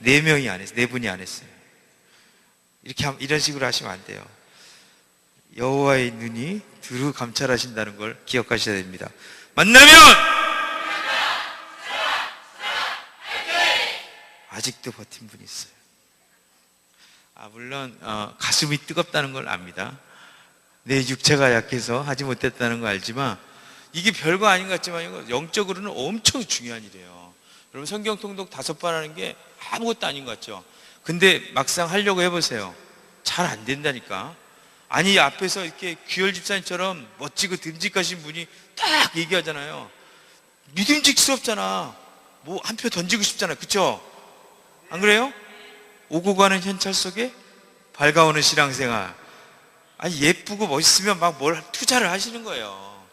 네 명이 안 했어요. 네 분이 안 했어요. 이런 식으로 하시면 안 돼요. 여호와의 눈이 두루 감찰하신다는 걸 기억하셔야 됩니다. 만나면 아직도 버틴 분이 있어요. 물론 가슴이 뜨겁다는 걸 압니다. 내 육체가 약해서 하지 못했다는 거 알지만 이게 별거 아닌 것 같지만 영적으로는 엄청 중요한 일이에요. 여러분 성경 통독 5번 하는 게 아무것도 아닌 것 같죠? 근데 막상 하려고 해보세요. 잘 안 된다니까. 아니 앞에서 이렇게 규열 집사님처럼 멋지고 듬직하신 분이 딱 얘기하잖아요. 믿음직스럽잖아. 뭐 한 표 던지고 싶잖아요. 그쵸? 안 그래요? 오고 가는 현찰 속에 밝아오는 신앙생활. 아니 예쁘고 멋있으면 막 뭘 투자를 하시는 거예요.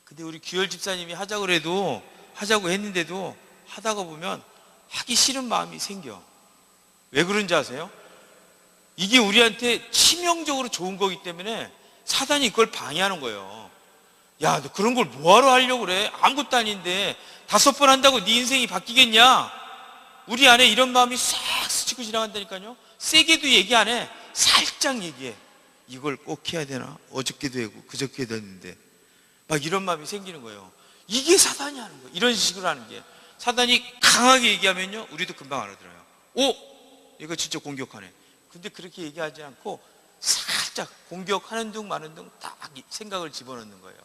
근데 우리 규열 집사님이 하자고 했는데도 하다가 보면 하기 싫은 마음이 생겨. 왜 그런지 아세요? 이게 우리한테 치명적으로 좋은 거기 때문에 사단이 그걸 방해하는 거예요. 야, 너 그런 걸 뭐하러 하려고 그래? 아무것도 아닌데 5번 한다고 네 인생이 바뀌겠냐? 우리 안에 이런 마음이 싹 스치고 지나간다니까요. 세게도 얘기 안 해. 살짝 얘기해. 이걸 꼭 해야 되나? 어저께도 하고 그저께도 했는데 막 이런 마음이 생기는 거예요. 이게 사단이 하는 거예요. 이런 식으로 하는 게. 사단이 강하게 얘기하면요 우리도 금방 알아들어요. 오! 이거 진짜 공격하네. 근데 그렇게 얘기하지 않고 살짝 공격하는 둥 마는 둥 딱 생각을 집어넣는 거예요.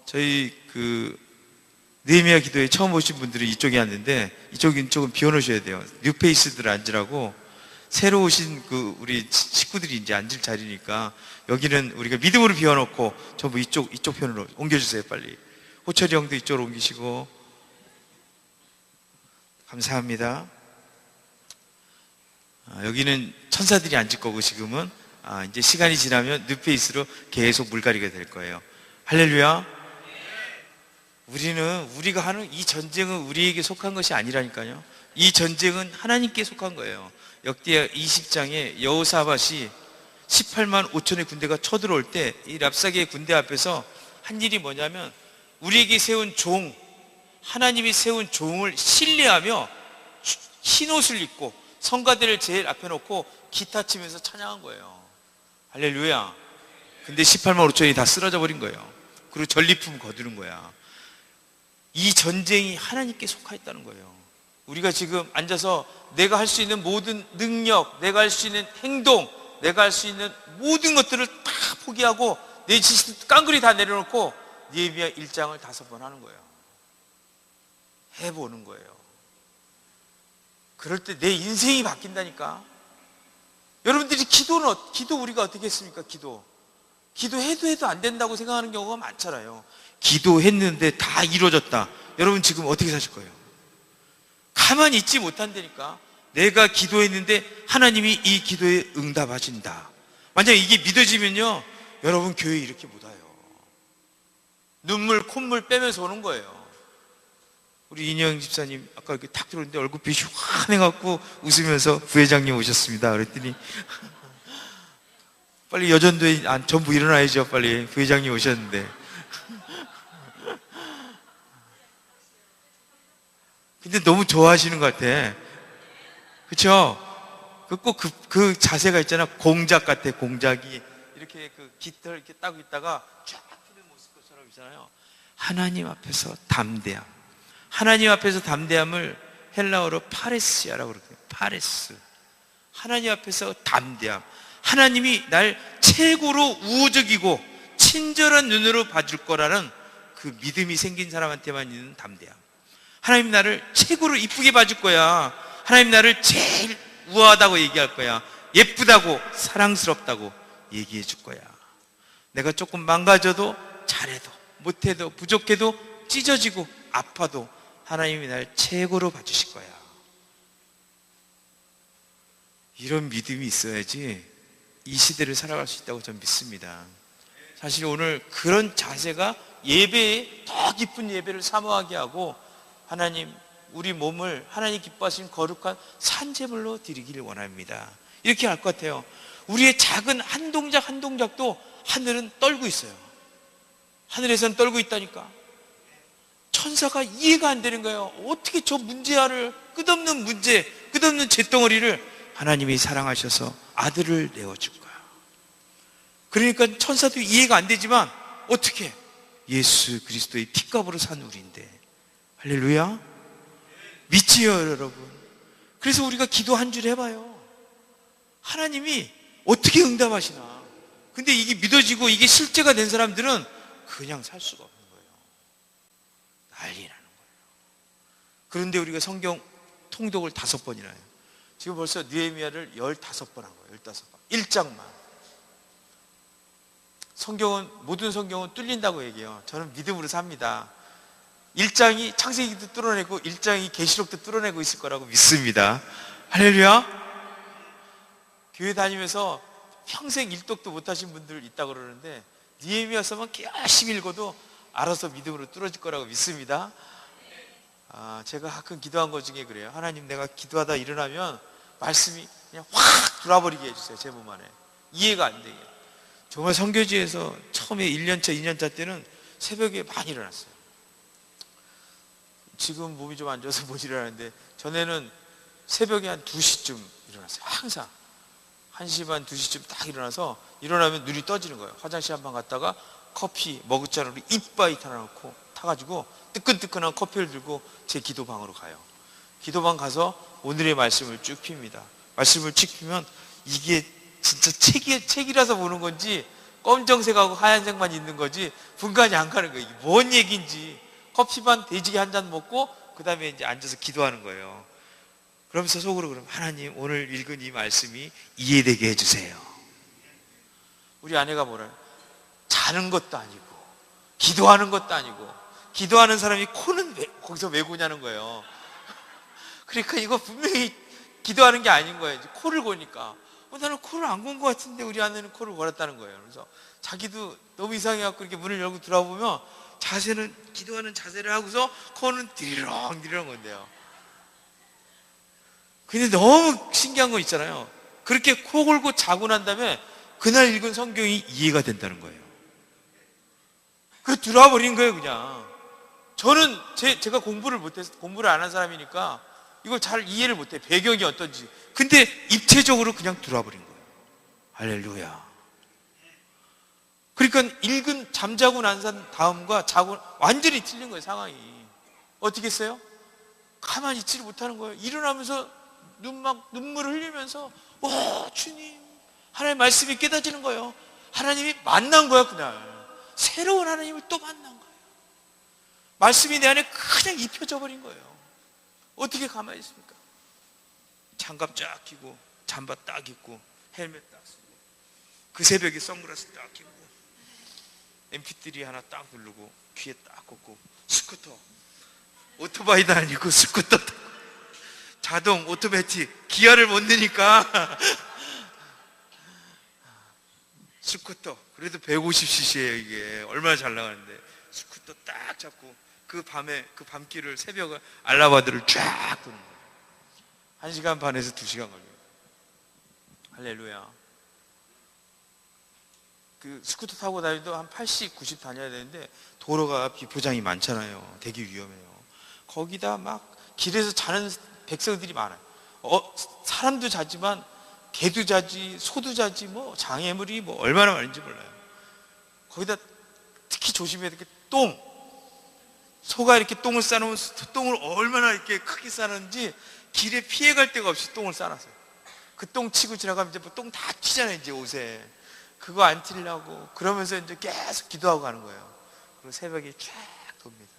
저희 느헤미야 기도에 처음 오신 분들은 이쪽에 앉는데 이쪽은 비워놓으셔야 돼요. 뉴페이스들 앉으라고. 새로 오신 우리 식구들이 이제 앉을 자리니까 여기는 우리가 믿음으로 비워놓고 전부 이쪽 편으로 옮겨주세요. 빨리. 호철이 형도 이쪽으로 옮기시고. 감사합니다. 여기는 천사들이 앉을 거고 지금은 이제 시간이 지나면 뉴페이스로 계속 물갈이가 될 거예요. 할렐루야. 우리가 하는 이 전쟁은 우리에게 속한 것이 아니라니까요. 이 전쟁은 하나님께 속한 거예요. 역대하 20장에 여호사밧이 18만 5천의 군대가 쳐들어올 때 이 랍사게의 군대 앞에서 한 일이 뭐냐면 우리에게 세운 하나님이 세운 종을 신뢰하며 흰 옷을 입고 성가대를 제일 앞에 놓고 기타 치면서 찬양한 거예요. 할렐루야. 근데 18만 5천이 다 쓰러져 버린 거예요. 그리고 전리품 거두는 거야. 이 전쟁이 하나님께 속하였다는 거예요. 우리가 지금 앉아서 내가 할 수 있는 모든 능력, 내가 할 수 있는 행동, 내가 할 수 있는 모든 것들을 다 포기하고 내 지식 깡그리 다 내려놓고 느헤미야 1장을 5번 하는 거예요. 해보는 거예요. 그럴 때 내 인생이 바뀐다니까. 여러분들이 기도 우리가 어떻게 했습니까? 기도해도 안 된다고 생각하는 경우가 많잖아요. 기도했는데 다 이루어졌다. 여러분 지금 어떻게 사실 거예요? 가만히 있지 못한다니까. 내가 기도했는데 하나님이 이 기도에 응답하신다. 만약 이게 믿어지면요 여러분 교회 이렇게 못 와요. 눈물 콧물 빼면서 오는 거예요. 우리 인영 집사님 아까 이렇게 탁 들어오는데 얼굴빛이 환해갖고 웃으면서 부회장님 오셨습니다 그랬더니 빨리 여전도에 전부 일어나야죠. 빨리 부회장님 오셨는데. 근데 너무 좋아하시는 것 같아. 그쵸? 꼭 그 자세가 있잖아. 공작 같아. 공작이 이렇게 깃털 이렇게 따고 있다가 쫙 펴는 모습처럼 있잖아요. 하나님 앞에서 담대함. 하나님 앞에서 담대함을 헬라어로 파레스야라고 그러거든요. 파레스. 하나님 앞에서 담대함. 하나님이 날 최고로 우호적이고 친절한 눈으로 봐줄 거라는 그 믿음이 생긴 사람한테만 있는 담대함. 하나님 나를 최고로 이쁘게 봐줄 거야. 하나님 나를 제일 우아하다고 얘기할 거야. 예쁘다고 사랑스럽다고 얘기해 줄 거야. 내가 조금 망가져도 잘해도 못해도 부족해도 찢어지고 아파도 하나님이 날 최고로 봐주실 거야. 이런 믿음이 있어야지 이 시대를 살아갈 수 있다고 저는 믿습니다. 사실 오늘 그런 자세가 예배에 더 깊은 예배를 사모하게 하고 하나님 우리 몸을 하나님 기뻐하신 거룩한 산제물로 드리기를 원합니다. 이렇게 할 것 같아요. 우리의 작은 한 동작 한 동작도 하늘은 떨고 있어요. 하늘에선 떨고 있다니까. 천사가 이해가 안 되는 거예요. 어떻게 저 문제아를, 끝없는 문제, 끝없는 잿덩어리를 하나님이 사랑하셔서 아들을 내어줄까? 그러니까 천사도 이해가 안 되지만 어떻게? 예수 그리스도의 피값으로 산 우리인데. 할렐루야. 믿지요 여러분? 그래서 우리가 기도 한 줄 해봐요. 하나님이 어떻게 응답하시나. 근데 이게 믿어지고 이게 실제가 된 사람들은 그냥 살 수가 없는 거예요. 난리 나는 거예요. 그런데 우리가 성경 통독을 5번이나 해요. 지금 벌써 느헤미야를 15번 한 거예요. 15번. 1장만. 모든 성경은 뚫린다고 얘기해요. 저는 믿음으로 삽니다. 1장이 창세기도 뚫어내고 1장이 계시록도 뚫어내고 있을 거라고 믿습니다. 할렐루야. 교회 다니면서 평생 일독도 못하신 분들 있다고 그러는데 느헤미야서만 열심히 읽어도 알아서 믿음으로 뚫어질 거라고 믿습니다. 제가 가끔 기도한 것 중에 그래요. 하나님, 내가 기도하다 일어나면 말씀이 그냥 확 돌아버리게 해주세요. 제 몸 안에 이해가 안 되게. 정말 선교지에서 처음에 1년차 2년차 때는 새벽에 많이 일어났어요. 지금 몸이 좀 안 좋아서 못 일어나는데 전에는 새벽에 한 2시쯤 일어났어요. 항상 1시 반 2시쯤 딱 일어나서 일어나면 눈이 떠지는 거예요. 화장실 한 번 갔다가 커피 머그잔으로 이빠이 타놓고 타가지고 뜨끈뜨끈한 커피를 들고 제 기도방으로 가요. 기도방 가서 오늘의 말씀을 쭉 핍니다. 말씀을 쭉 피면 이게 진짜 책이라서 보는 건지 검정색하고 하얀색만 있는 거지 분간이 안 가는 거예요. 이게 뭔 얘기인지. 커피 반 돼지기 한 잔 먹고 그 다음에 이제 앉아서 기도하는 거예요. 그러면서 속으로 그럼 하나님, 오늘 읽은 이 말씀이 이해되게 해주세요. 우리 아내가 뭐래요? 자는 것도 아니고 기도하는 것도 아니고 기도하는 사람이 코는 거기서 왜 고냐는 거예요. 그러니까 이거 분명히 기도하는 게 아닌 거예요. 코를 고니까 나는 코를 안 곤 것 같은데 우리 아내는 코를 골았다는 거예요. 그래서 자기도 너무 이상해갖고 이렇게 문을 열고 들어보면 자세는 기도하는 자세를 하고서 코는 디리렁디리렁 건데요. 근데 너무 신기한 거 있잖아요. 그렇게 코 골고 자고 난 다음에 그날 읽은 성경이 이해가 된다는 거예요. 그 들어와버린 거예요 그냥. 저는 제가 공부를 안 한 사람이니까 이걸 잘 이해를 못해. 배경이 어떤지. 근데 입체적으로 그냥 들어와버린 거예요. 할렐루야. 그러니까 잠자고 난 다음과 자고 완전히 틀린 거예요. 상황이. 어떻게 했어요? 가만히 있지를 못하는 거예요. 일어나면서 눈물을 흘리면서 주님, 하나님의 말씀이 깨닫지는 거예요. 하나님이 만난 거야 그날. 새로운 하나님을 또 만난 거예요. 말씀이 내 안에 그냥 입혀져 버린 거예요. 어떻게 가만히 있습니까? 장갑 쫙 끼고 잠바 딱 입고 헬멧 딱 쓰고 그 새벽에 선글라스 딱 끼고 MP3 하나 딱 누르고 귀에 딱 꽂고 스쿠터, 오토바이도 아니고 스쿠터 타고 자동 오토매틱 기아를 못 넣으니까 스쿠터, 그래도 150cc예요. 이게 얼마나 잘 나가는데 스쿠터 딱 잡고 그 밤길을 새벽에 알라바드를 쫙 도는 거예요. 1시간 반에서 2시간 걸려요. 할렐루야. 그 스쿠터 타고 다니도 한 80, 90 다녀야 되는데 도로가 비포장이 많잖아요. 되게 위험해요. 거기다 막 길에서 자는 백성들이 많아요. 사람도 자지만 개도 자지, 소도 자지, 뭐 장애물이 뭐 얼마나 많은지 몰라요. 거기다 특히 조심해야 될 게 소가 이렇게 똥을 싸놓으면 똥을 얼마나 이렇게 크게 싸는지 길에 피해갈 데가 없이 똥을 싸놨어요. 그 똥 치고 지나가면 이제 뭐 똥 다 튀잖아요. 이제 옷에. 그거 안 튀려고 그러면서 이제 계속 기도하고 가는 거예요. 그리고 새벽에 쫙 돕니다.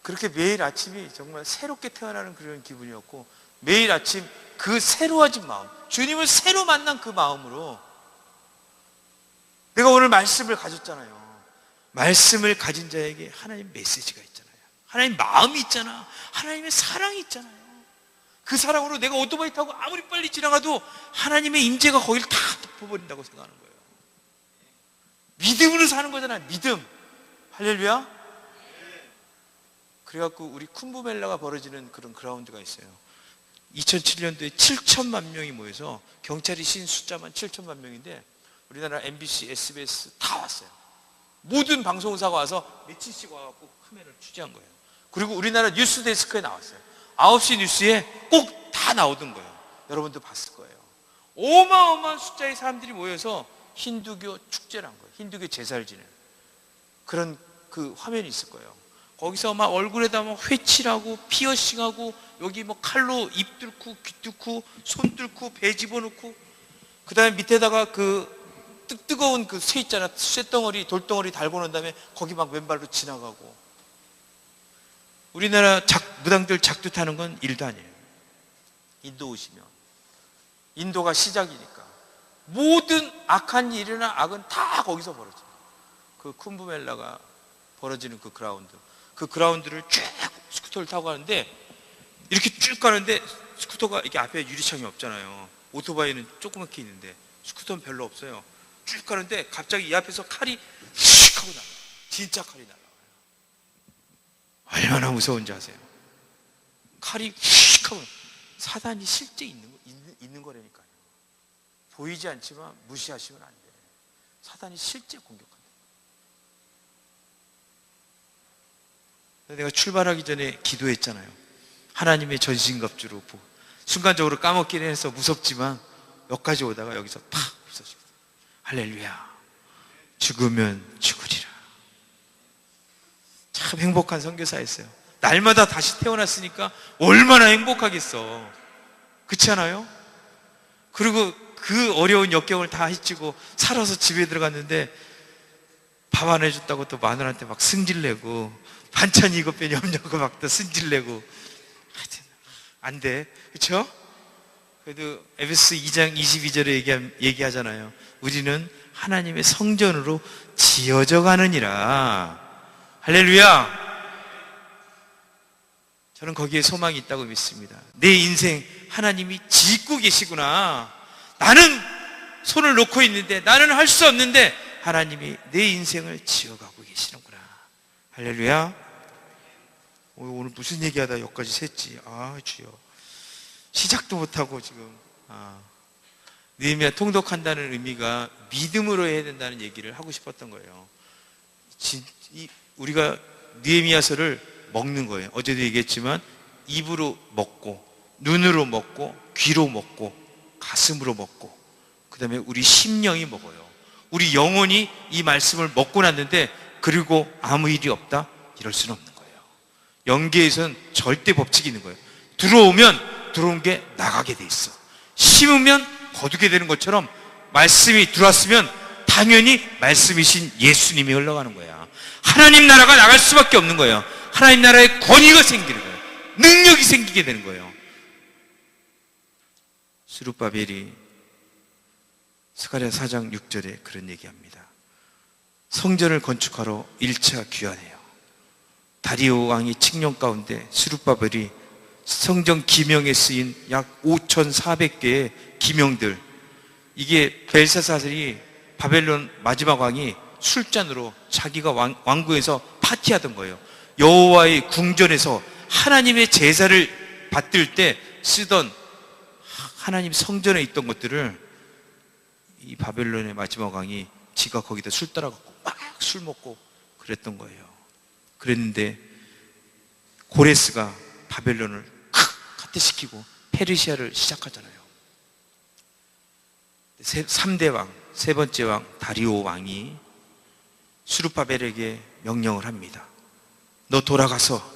그렇게 매일 아침이 정말 새롭게 태어나는 그런 기분이었고, 매일 아침 그 새로워진 마음, 주님을 새로 만난 그 마음으로 내가 오늘 말씀을 가졌잖아요. 말씀을 가진 자에게 하나님 메시지가 있잖아요. 하나님 마음이 있잖아. 하나님의 사랑이 있잖아요. 그 사랑으로 내가 오토바이 타고 아무리 빨리 지나가도 하나님의 임재가 거기를 다 덮어버린다고 생각하는 거예요. 믿음으로 사는 거잖아요. 믿음. 할렐루야. 그래갖고 우리 쿤부멜라가 벌어지는 그런 그라운드가 있어요. 2007년도에 7천만 명이 모여서 경찰이 신 숫자만 7천만 명인데 우리나라 MBC, SBS 다 왔어요. 모든 방송사가 와서 며칠씩 와갖고 카메라를 취재한 거예요. 그리고 우리나라 뉴스데스크에 나왔어요. 9시 뉴스에 꼭 다 나오던 거예요. 여러분도 봤을 거예요. 어마어마한 숫자의 사람들이 모여서 힌두교 축제를 한 거예요. 힌두교 제사를 지내는 그런 그 화면이 있을 거예요. 거기서 막 얼굴에다 막 회칠하고 피어싱하고 여기 뭐 칼로 입 뚫고 귀 뚫고 손 뚫고 배 집어넣고 그 다음에 밑에다가 그 뜨거운 그 쇠 있잖아. 쇠덩어리 돌덩어리 달고 난 다음에 거기 막 왼발로 지나가고. 우리나라 무당들 작두 타는 건 일도 아니에요. 인도 오시면 인도가 시작이니까 모든 악한 일이나 악은 다 거기서 벌어져요. 그 쿰브멜라가 벌어지는 그 그라운드를 쭉 스쿠터를 타고 가는데 이렇게 쭉 가는데 스쿠터가 이렇게 앞에 유리창이 없잖아요. 오토바이는 조그맣게 있는데 스쿠터는 별로 없어요. 쭉 가는데 갑자기 이 앞에서 칼이 휙 하고 나와요. 진짜 칼이 날아와요. 얼마나 무서운지 아세요? 칼이 휙 하고 사단이 실제 있는 거라니까요. 보이지 않지만 무시하시면 안 돼요. 사단이 실제 공격한다. 내가 출발하기 전에 기도했잖아요. 하나님의 전신갑주로 순간적으로 까먹긴 해서 무섭지만 여기까지 오다가 여기서 팍 없어지거든요. 할렐루야. 죽으면 죽으리라. 참 행복한 선교사였어요. 날마다 다시 태어났으니까 얼마나 행복하겠어. 그렇지 않아요? 그리고 그 어려운 역경을 다 헤치고 살아서 집에 들어갔는데 밥 안 해줬다고 또 마누라한테 막 승질내고 반찬 이것 빼니 없냐고 막 또 승질내고 하여튼 안 돼. 그렇죠? 그래도 에베소 2장 22절에 얘기하잖아요. 우리는 하나님의 성전으로 지어져 가느니라. 할렐루야. 저는 거기에 소망이 있다고 믿습니다. 내 인생 하나님이 짓고 계시구나. 나는 손을 놓고 있는데, 나는 할 수 없는데 하나님이 내 인생을 지어가고 계시는구나. 할렐루야. 오늘 무슨 얘기하다 여기까지 샜지. 아 주여. 시작도 못하고 지금. 느헤미야 통독한다는 의미가 믿음으로 해야 된다는 얘기를 하고 싶었던 거예요. 우리가 느헤미야서를 먹는 거예요. 어제도 얘기했지만 입으로 먹고 눈으로 먹고 귀로 먹고 가슴으로 먹고 그 다음에 우리 심령이 먹어요. 우리 영혼이 이 말씀을 먹고 났는데 그리고 아무 일이 없다? 이럴 수는 없는 거예요. 영계에서는 절대 법칙이 있는 거예요. 들어온 게 나가게 돼 있어. 심으면 거두게 되는 것처럼 말씀이 들어왔으면 당연히 말씀이신 예수님이 흘러가는 거야. 하나님 나라가 나갈 수밖에 없는 거예요. 하나님 나라의 권위가 생기는 거예요. 능력이 생기게 되는 거예요. 스룹바벨이 스가랴 4장 6절에 그런 얘기합니다. 성전을 건축하러 1차 귀환해요. 다리오 왕이 칙령 가운데 스룹바벨이 성전 기명에 쓰인 약 5,400개의 기명들, 이게 벨사사들이 바벨론 마지막 왕이 술잔으로 자기가 왕궁에서 파티하던 거예요. 여호와의 궁전에서 하나님의 제사를 받들 때 쓰던 하나님 성전에 있던 것들을 이 바벨론의 마지막 왕이 지가 거기다 술 따라갖고 막 술 먹고 그랬던 거예요. 그랬는데 고레스가 바벨론을 카트시키고 페르시아를 시작하잖아요. 3대 왕, 세 번째 왕 다리오 왕이 스룹바벨에게 명령을 합니다. 너 돌아가서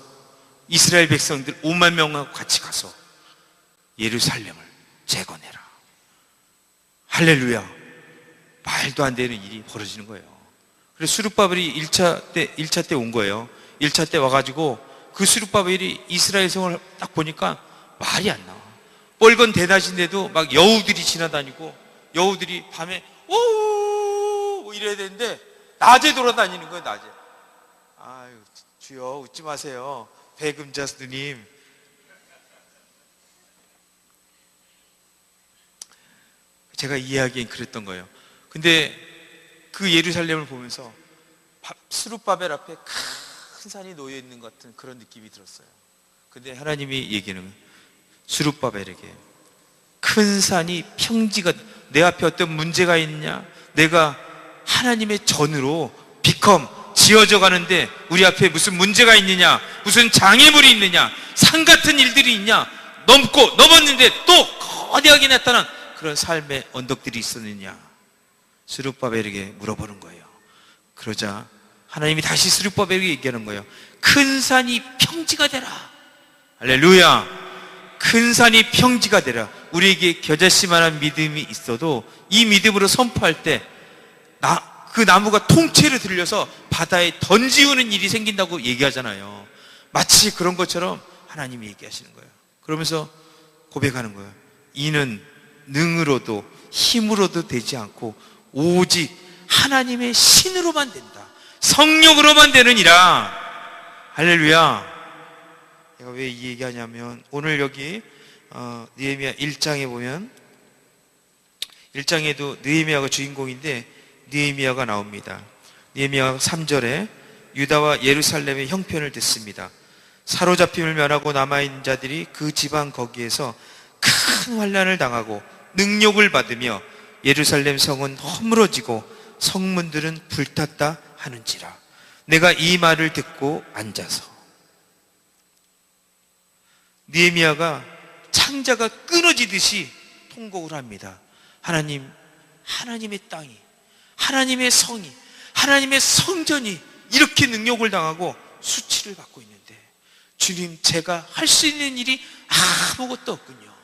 이스라엘 백성들 5만 명하고 같이 가서 예루살렘을 재건해라. 할렐루야. 말도 안 되는 일이 벌어지는 거예요. 그래서 스룹바벨이 1차 때 온 거예요. 1차 때 와가지고 그 스룹바벨이 이스라엘 성을 딱 보니까 말이 안 나와. 뻘건 대낮인데도 막 여우들이 지나다니고 여우들이 밤에 오 이래야 되는데 낮에 돌아다니는 거예요. 낮에. 아유 주여 웃지 마세요. 배금자 스님. 제가 이해하기엔 그랬던 거예요. 근데 그 예루살렘을 보면서 스룹바벨 앞에 큰 산이 놓여 있는 것 같은 그런 느낌이 들었어요. 근데 하나님이 얘기는 스룹바벨에게 큰 산이 평지가 내 앞에 어떤 문제가 있냐? 내가 하나님의 전으로 비컴 지어져 가는데 우리 앞에 무슨 문제가 있느냐, 무슨 장애물이 있느냐, 산 같은 일들이 있냐, 넘었는데 또 거대하게 나타난 그런 삶의 언덕들이 있었느냐, 스룹바벨에게 물어보는 거예요. 그러자 하나님이 다시 스룹바벨에게 얘기하는 거예요. 큰 산이 평지가 되라. 할렐루야. 큰 산이 평지가 되라. 우리에게 겨자씨만한 믿음이 있어도 이 믿음으로 선포할 때 그 나무가 통째로 들려서 바다에 던지우는 일이 생긴다고 얘기하잖아요. 마치 그런 것처럼 하나님이 얘기하시는 거예요. 그러면서 고백하는 거예요. 이는 능으로도 힘으로도 되지 않고 오직 하나님의 신으로만 된다. 성령으로만 되느니라. 할렐루야. 내가 왜 이 얘기하냐면 오늘 여기 느헤미야 1장에 보면 1장에도 느헤미야가 주인공인데 느헤미야가 나옵니다. 느헤미야 3절에 유다와 예루살렘의 형편을 듣습니다. 사로잡힘을 면하고 남아있는 자들이 그 지방 거기에서 큰 환난을 당하고 능욕을 받으며 예루살렘 성은 허물어지고 성문들은 불탔다 하는지라. 내가 이 말을 듣고 앉아서. 느헤미야가 창자가 끊어지듯이 통곡을 합니다. 하나님, 하나님의 땅이, 하나님의 성이, 하나님의 성전이 이렇게 능욕을 당하고 수치를 받고 있는데 주님, 제가 할 수 있는 일이 아무것도 없군요.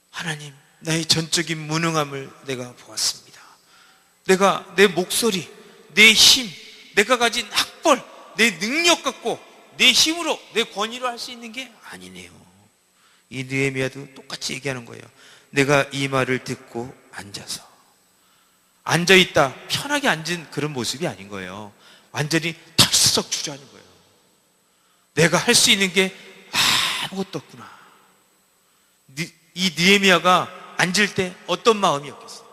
하나님, 나의 전적인 무능함을 내가 보았습니다. 내가 내 목소리, 내 힘, 내가 가진 학벌, 내 능력 갖고 내 힘으로, 내 권위로 할 수 있는 게 아니네요. 이 느헤미야도 똑같이 얘기하는 거예요. 내가 이 말을 듣고 앉아서. 앉아있다, 편하게 앉은 그런 모습이 아닌 거예요. 완전히 털썩 주저하는 거예요. 내가 할 수 있는 게 아무것도 없구나. 이 느헤미야가 앉을 때 어떤 마음이었겠어요?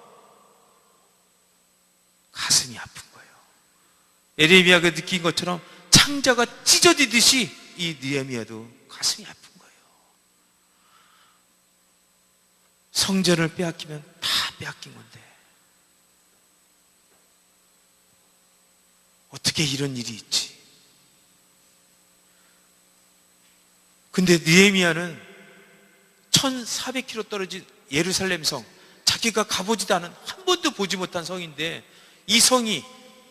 가슴이 아픈 거예요. 예레미야가 느낀 것처럼 창자가 찢어지듯이 이 느헤미야도 가슴이 아픈 거예요. 성전을 빼앗기면 다 빼앗긴 건데 어떻게 이런 일이 있지? 근데 느헤미야는 1400km 떨어진 예루살렘 성, 자기가 가보지도 않은, 한 번도 보지 못한 성인데 이 성이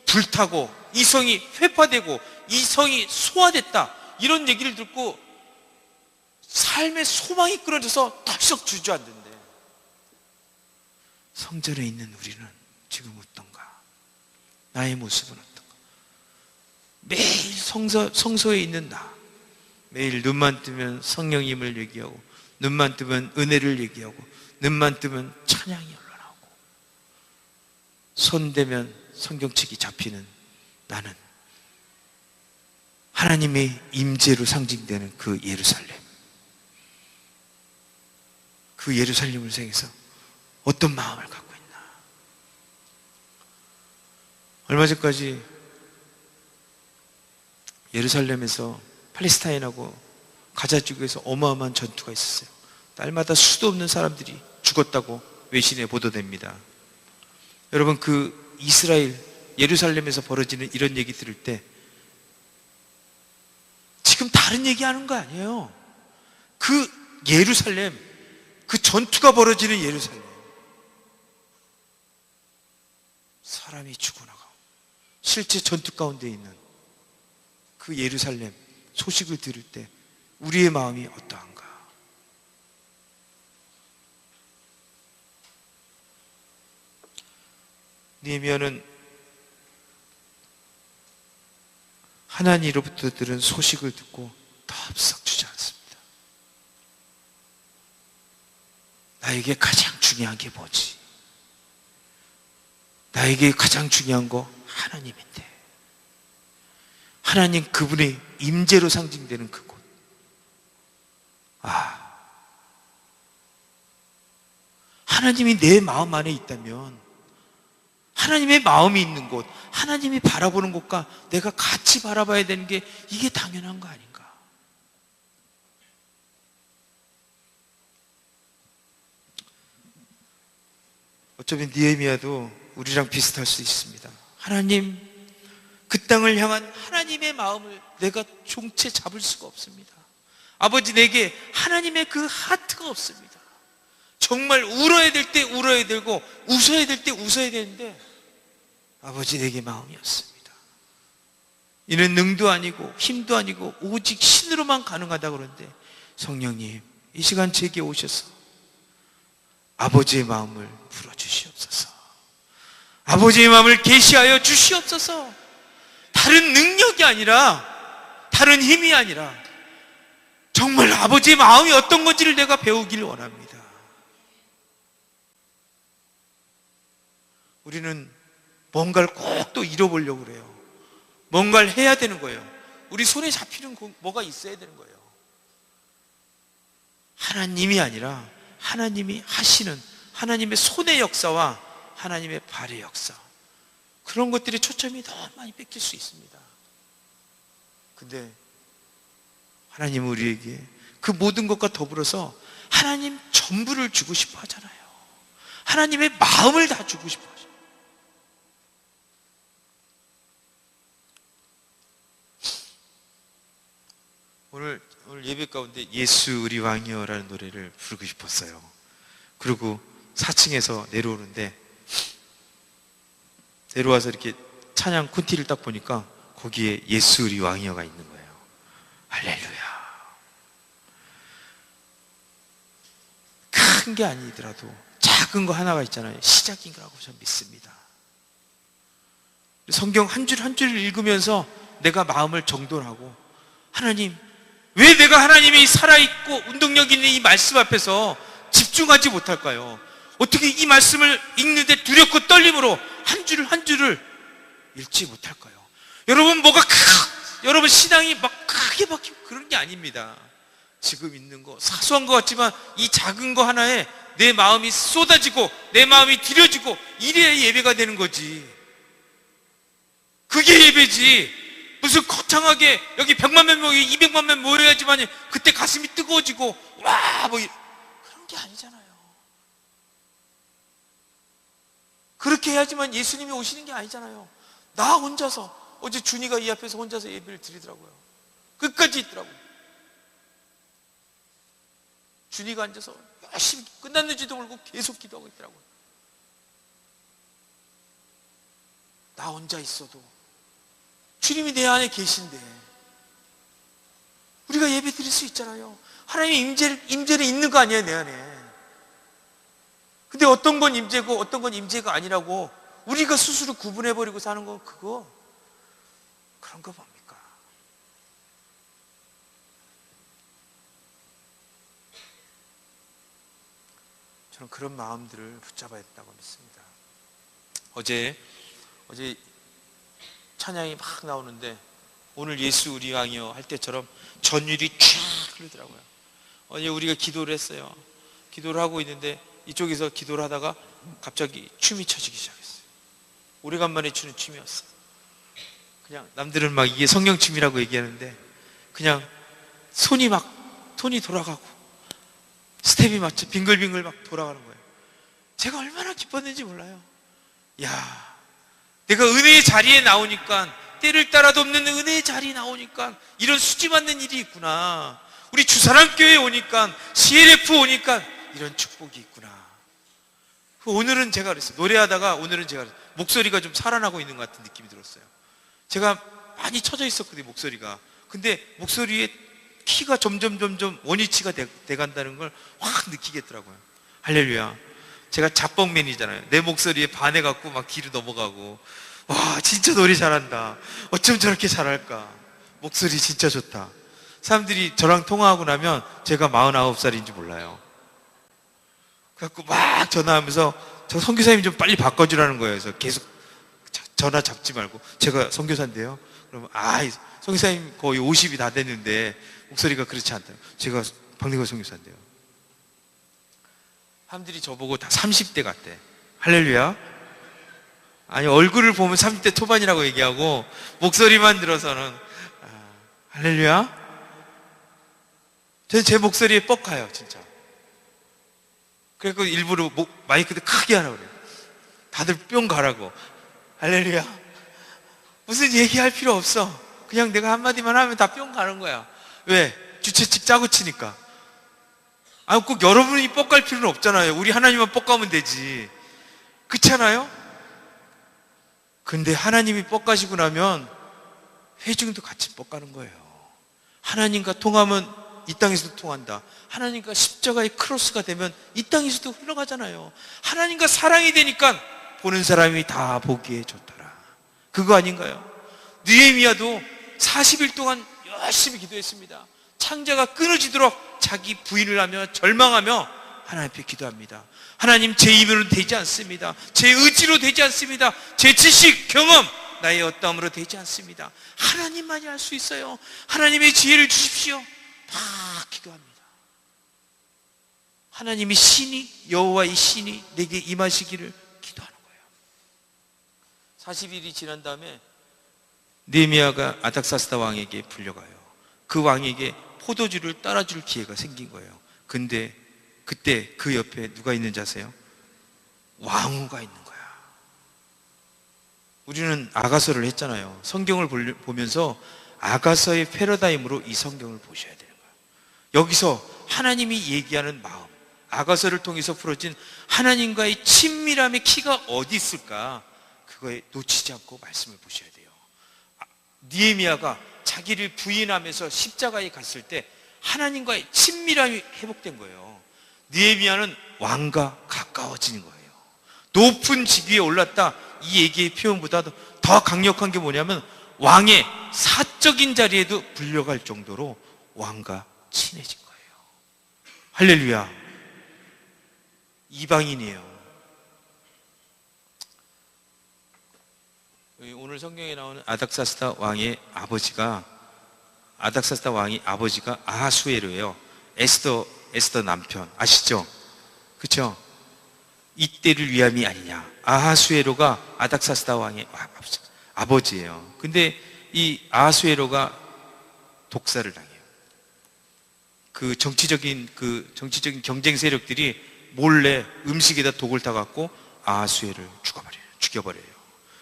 불타고 이 성이 회파되고 이 성이 소화됐다, 이런 얘기를 듣고 삶의 소망이 끊어져서 덜썩 주저앉는데 성전에 있는 우리는 지금 어떤가? 나의 모습은 어떤가? 매일 성소에 있는 나, 매일 눈만 뜨면 성령님을 얘기하고 눈만 뜨면 은혜를 얘기하고 눈만 뜨면 찬양이 올라나오고 손대면 성경책이 잡히는 나는 하나님의 임재로 상징되는 그 예루살렘, 그 예루살렘을 향해서 어떤 마음을 갖고 있나? 얼마 전까지 예루살렘에서 팔레스타인하고 가자 지구에서 어마어마한 전투가 있었어요. 날마다 수도 없는 사람들이 죽었다고 외신에 보도됩니다. 여러분, 그 이스라엘 예루살렘에서 벌어지는 이런 얘기 들을 때 지금 다른 얘기하는 거 아니에요. 그 예루살렘, 그 전투가 벌어지는 예루살렘, 사람이 죽어나가고 실제 전투 가운데 있는 그 예루살렘 소식을 들을 때 우리의 마음이 어떠한가? 느헤미야는 하나님으로부터 들은 소식을 듣고 덥석 주저앉습니다. 나에게 가장 중요한 게 뭐지? 나에게 가장 중요한 거 하나님인데, 하나님 그분의 임재로 상징되는 그곳, 하나님이 내 마음 안에 있다면 하나님의 마음이 있는 곳, 하나님이 바라보는 곳과 내가 같이 바라봐야 되는 게 이게 당연한 거 아닌가? 어쩌면 느헤미야도 우리랑 비슷할 수 있습니다. 하나님, 그 땅을 향한 하나님의 마음을 내가 종체 잡을 수가 없습니다. 아버지, 내게 하나님의 그 하트가 없습니다. 정말 울어야 될 때 울어야 되고 웃어야 될 때 웃어야 되는데 아버지, 내게 마음이 없습니다. 이는 능도 아니고 힘도 아니고 오직 신으로만 가능하다 그러는데, 성령님, 이 시간 제게 오셔서 아버지의 마음을 불어주시옵소서. 아버지의 마음을 계시하여 주시옵소서. 다른 능력이 아니라, 다른 힘이 아니라 정말 아버지의 마음이 어떤 건지를 내가 배우기를 원합니다. 우리는 뭔가를 꼭 또 잃어보려고 그래요. 뭔가를 해야 되는 거예요. 우리 손에 잡히는 뭐가 있어야 되는 거예요. 하나님이 아니라 하나님이 하시는 하나님의 손의 역사와 하나님의 발의 역사, 그런 것들이 초점이 너무 많이 뺏길 수 있습니다. 근데 하나님은 우리에게 그 모든 것과 더불어서 하나님 전부를 주고 싶어 하잖아요. 하나님의 마음을 다 주고 싶어 하죠. 오늘 예배 가운데 예수 우리 왕이여라는 노래를 부르고 싶었어요. 그리고 4층에서 내려오는데, 내려와서 이렇게 찬양 콘티를 딱 보니까 거기에 예수 우리 왕이여가 있는 거예요. 할렐루야. 큰 게 아니더라도 작은 거 하나가 있잖아요. 시작인 거라고 저는 믿습니다. 성경 한 줄 한 줄을 읽으면서 내가 마음을 정돈하고, 하나님, 왜 내가 하나님이 살아있고 운동력 있는 이 말씀 앞에서 집중하지 못할까요? 어떻게 이 말씀을 읽는데 두렵고 떨림으로 한 줄을 한 줄을 읽지 못할까요? 여러분, 여러분 신앙이 막 크게 바뀌고 그런 게 아닙니다. 지금 있는 거 사소한 것 같지만 이 작은 거 하나에 내 마음이 쏟아지고 내 마음이 들여지고, 이래야 예배가 되는 거지. 그게 예배지. 무슨 거창하게 여기 100만 명 모이 200만 명 모여야지만 그때 가슴이 뜨거워지고 와 뭐 그런 게 아니잖아요. 그렇게 해야지만 예수님이 오시는 게 아니잖아요. 나 혼자서, 어제 준이가 이 앞에서 혼자서 예배를 드리더라고요. 끝까지 있더라고요. 준이가 앉아서 열심히 끝났는지도 모르고 계속 기도하고 있더라고요. 나 혼자 있어도 주님이 내 안에 계신데 우리가 예배 드릴 수 있잖아요. 하나님의 임재는 있는 거 아니에요, 내 안에. 근데 어떤 건 임재고 어떤 건 임재가 아니라고 우리가 스스로 구분해버리고 사는 건 그런 거 뭡니까? 저는 그런 마음들을 붙잡아야 된다고 믿습니다. 어제 찬양이 막 나오는데, 오늘 예수 우리 왕이여 할 때처럼 전율이 쫙 흐르더라고요. 어제 우리가 기도를 했어요. 기도를 하고 있는데 이쪽에서 기도를 하다가 갑자기 춤이 춰지기 시작했어요. 오래간만에 추는 춤이었어요. 그냥 남들은 막 이게 성령춤이라고 얘기하는데 그냥 손이 돌아가고 스텝이 맞춰 빙글빙글 막 돌아가는 거예요. 제가 얼마나 기뻤는지 몰라요. 야, 내가 은혜의 자리에 나오니까, 때를 따라도 없는 은혜의 자리에 나오니까 이런 수지받는 일이 있구나. 우리 주사랑교회에 오니까, CLF 오니까 이런 축복이 있구나. 오늘은 제가 그랬어요. 노래하다가 오늘은 제가 목소리가 좀 살아나고 있는 것 같은 느낌이 들었어요. 제가 많이 처져 있었거든요, 목소리가. 근데 목소리의 키가 점점 원위치가 돼간다는 걸 확 느끼겠더라고요. 할렐루야. 제가 잡범맨이잖아요. 내 목소리에 반해갖고 막 귀로 넘어가고, 와 진짜 노래 잘한다, 어쩜 저렇게 잘할까, 목소리 진짜 좋다. 사람들이 저랑 통화하고 나면 제가 49살인지 몰라요. 그래갖고 막 전화하면서 저 선교사님 좀 빨리 바꿔주라는 거예요. 그래서 계속 전화 잡지 말고, 제가 선교사인데요. 그러면 선교사님 거의 50이 다 됐는데 목소리가 그렇지 않다. 제가 박내거 선교사인데요. 사람들이 저보고 다 30대 같대. 할렐루야. 아니, 얼굴을 보면 30대 초반이라고 얘기하고 목소리만 들어서는 할렐루야. 저는 제 목소리에 뻑가요, 진짜. 그래서 일부러 마이크도 크게 하라고 그래요. 다들 뿅 가라고. 할렐루야. 무슨 얘기할 필요 없어. 그냥 내가 한마디만 하면 다 뿅 가는 거야. 왜? 주최측 짜고 치니까. 꼭 여러분이 뻑갈 필요는 없잖아요. 우리 하나님만 뻑가면 되지. 그렇잖아요? 근데 하나님이 뻑가시고 나면 회중도 같이 뻑가는 거예요. 하나님과 통하면 이 땅에서도 통한다. 하나님과 십자가의 크로스가 되면 이 땅에서도 흘러가잖아요. 하나님과 사랑이 되니까 보는 사람이 다 보기에 좋더라. 그거 아닌가요? 느헤미야도 40일 동안 열심히 기도했습니다. 창자가 끊어지도록 자기 부인을 하며 절망하며 하나님 앞에 기도합니다. 하나님, 제 힘으로 되지 않습니다. 제 의지로 되지 않습니다. 제 지식, 경험, 나의 어떠함으로 되지 않습니다. 하나님만이 할 수 있어요. 하나님의 지혜를 주십시오. 막 기도합니다. 하나님이 신이, 여호와의 신이 내게 임하시기를 기도하는 거예요. 40일이 지난 다음에 느헤미야가 아닥사스다 왕에게 불려가요. 그 왕에게 포도주를 따라줄 기회가 생긴 거예요. 근데 그때 그 옆에 누가 있는지 아세요? 왕후가 있는 거야. 우리는 아가서를 했잖아요. 성경을 보면서 아가서의 패러다임으로 이 성경을 보셔야 되는 거예요. 여기서 하나님이 얘기하는 마음, 아가서를 통해서 풀어진 하나님과의 친밀함의 키가 어디 있을까? 그거에 놓치지 않고 말씀을 보셔야 돼요. 느헤미야가 자기를 부인하면서 십자가에 갔을 때 하나님과의 친밀함이 회복된 거예요. 느헤미야는 왕과 가까워지는 거예요. 높은 직위에 올랐다, 이 얘기의 표현보다도 더 강력한 게 뭐냐면 왕의 사적인 자리에도 불려갈 정도로 왕과 친해진 거예요. 할렐루야. 이방인이에요. 오늘 성경에 나오는 아닥사스다 왕의 아버지가 아하수에로예요. 에스더 남편 아시죠? 그렇죠? 이때를 위함이 아니냐. 아하수에로가 아닥사스다 왕의 아버지예요. 근데 이 아하수에로가 독살을 당해요. 그 정치적인 경쟁 세력들이 몰래 음식에다 독을 타갖고 아하수에를 죽여버려요.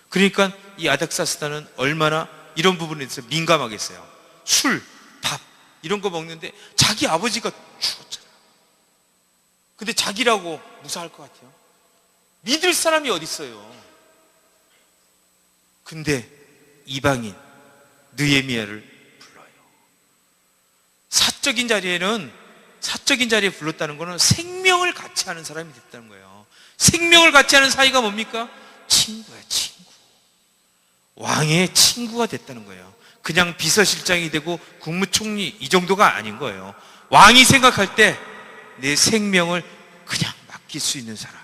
그러니까 이 아닥사스다는 얼마나 이런 부분에 대해서 민감하겠어요. 술, 밥 이런 거 먹는데 자기 아버지가 죽었잖아요. 근데 자기라고 무사할 것 같아요? 믿을 사람이 어디 있어요? 근데 이방인 느헤미야를 불러요. 사적인 자리에 불렀다는 것은 생명을 같이 하는 사람이 됐다는 거예요. 생명을 같이 하는 사이가 뭡니까? 친구야, 친구. 왕의 친구가 됐다는 거예요. 그냥 비서실장이 되고 국무총리 이 정도가 아닌 거예요. 왕이 생각할 때 내 생명을 그냥 맡길 수 있는 사람.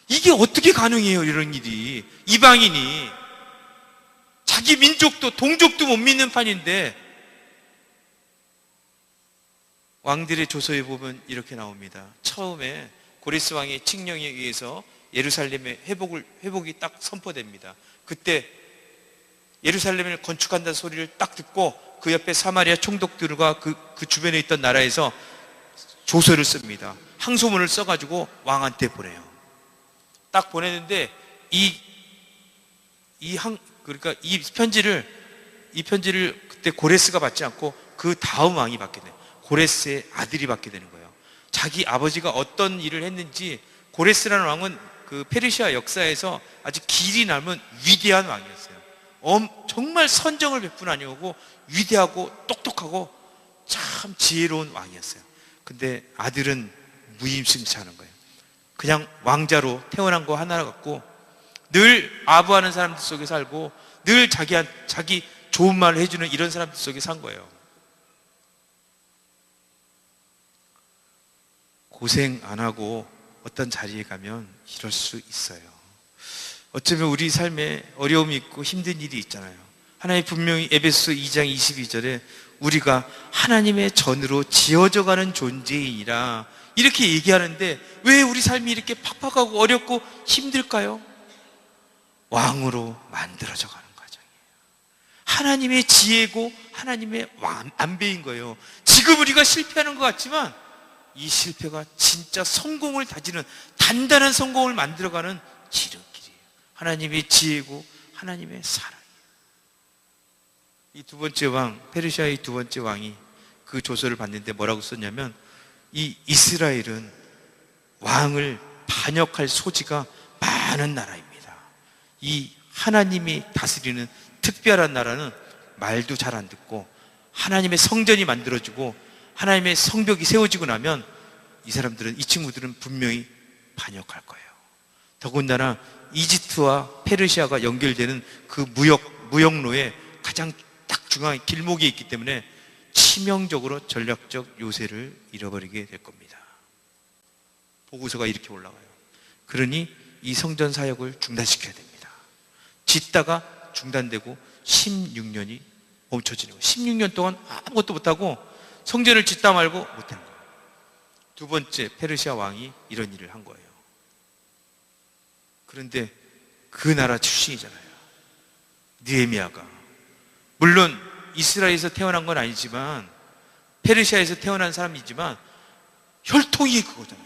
이게 어떻게 가능해요, 이런 일이. 이방인이 자기 민족도 동족도 못 믿는 판인데, 왕들의 조서에 보면 이렇게 나옵니다. 처음에 고레스 왕의 칙령에 의해서 예루살렘의 회복이 딱 선포됩니다. 그때 예루살렘을 건축한다는 소리를 딱 듣고 그 옆에 사마리아 총독들과 그 주변에 있던 나라에서 조서를 씁니다. 항소문을 써가지고 왕한테 보내요. 딱 보내는데 그러니까 이 편지를 그때 고레스가 받지 않고 그 다음 왕이 받게 돼요. 고레스의 아들이 받게 되는 거예요. 자기 아버지가 어떤 일을 했는지. 고레스라는 왕은 그 페르시아 역사에서 아주 길이 남은 위대한 왕이었어요. 정말 선정을 베푼 아니오고 위대하고 똑똑하고 참 지혜로운 왕이었어요. 근데 아들은 무임승차하는 거예요. 그냥 왕자로 태어난 거 하나 갖고 늘 아부하는 사람들 속에 살고 늘 자기 좋은 말을 해주는 이런 사람들 속에 산 거예요. 고생 안 하고 어떤 자리에 가면 이럴 수 있어요. 어쩌면 우리 삶에 어려움이 있고 힘든 일이 있잖아요. 하나님 분명히 에베소 2장 22절에 우리가 하나님의 전으로 지어져가는 존재이니라 이렇게 얘기하는데 왜 우리 삶이 이렇게 팍팍하고 어렵고 힘들까요? 왕으로 만들어져 가는 과정이에요. 하나님의 지혜고 하나님의 안배인 거예요. 지금 우리가 실패하는 것 같지만 이 실패가 진짜 성공을 다지는 단단한 성공을 만들어가는 지름길이에요. 하나님의 지혜고 하나님의 사랑이에요. 이 두 번째 왕, 페르시아의 두 번째 왕이 그 조서를 봤는데 뭐라고 썼냐면, 이 이스라엘은 왕을 반역할 소지가 많은 나라입니다. 이 하나님이 다스리는 특별한 나라는 말도 잘 안 듣고 하나님의 성전이 만들어지고 하나님의 성벽이 세워지고 나면 이 사람들은, 이 친구들은 분명히 반역할 거예요. 더군다나 이집트와 페르시아가 연결되는 그 무역로에 가장 딱 중앙에 길목에 있기 때문에 치명적으로 전략적 요새를 잃어버리게 될 겁니다. 보고서가 이렇게 올라가요. 그러니 이 성전 사역을 중단시켜야 됩니다. 짓다가 중단되고 16년이 멈춰지는 거예요. 16년 동안 아무것도 못하고 성전을 짓다 말고 못하는 거예요. 두 번째 페르시아 왕이 이런 일을 한 거예요. 그런데 그 나라 출신이잖아요. 느헤미야가. 물론 이스라엘에서 태어난 건 아니지만, 페르시아에서 태어난 사람이지만 혈통이 그거잖아요.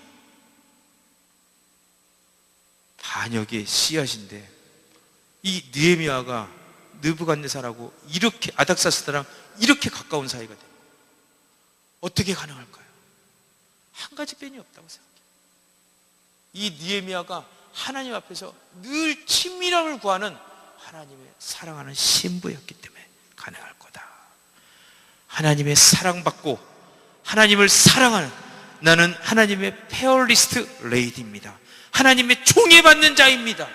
반역의 씨앗인데 이 느헤미야가 느부갓네살하고 이렇게, 아닥사스다랑 이렇게 가까운 사이가 돼요. 어떻게 가능할까요? 한 가지 변이 없다고 생각해요. 이 느헤미야가 하나님 앞에서 늘 친밀함을 구하는 하나님의 사랑하는 신부였기 때문에 가능할 거다. 하나님의 사랑받고 하나님을 사랑하는, 나는 하나님의 페어리스트 레이디입니다. 하나님의 총애받는 자입니다.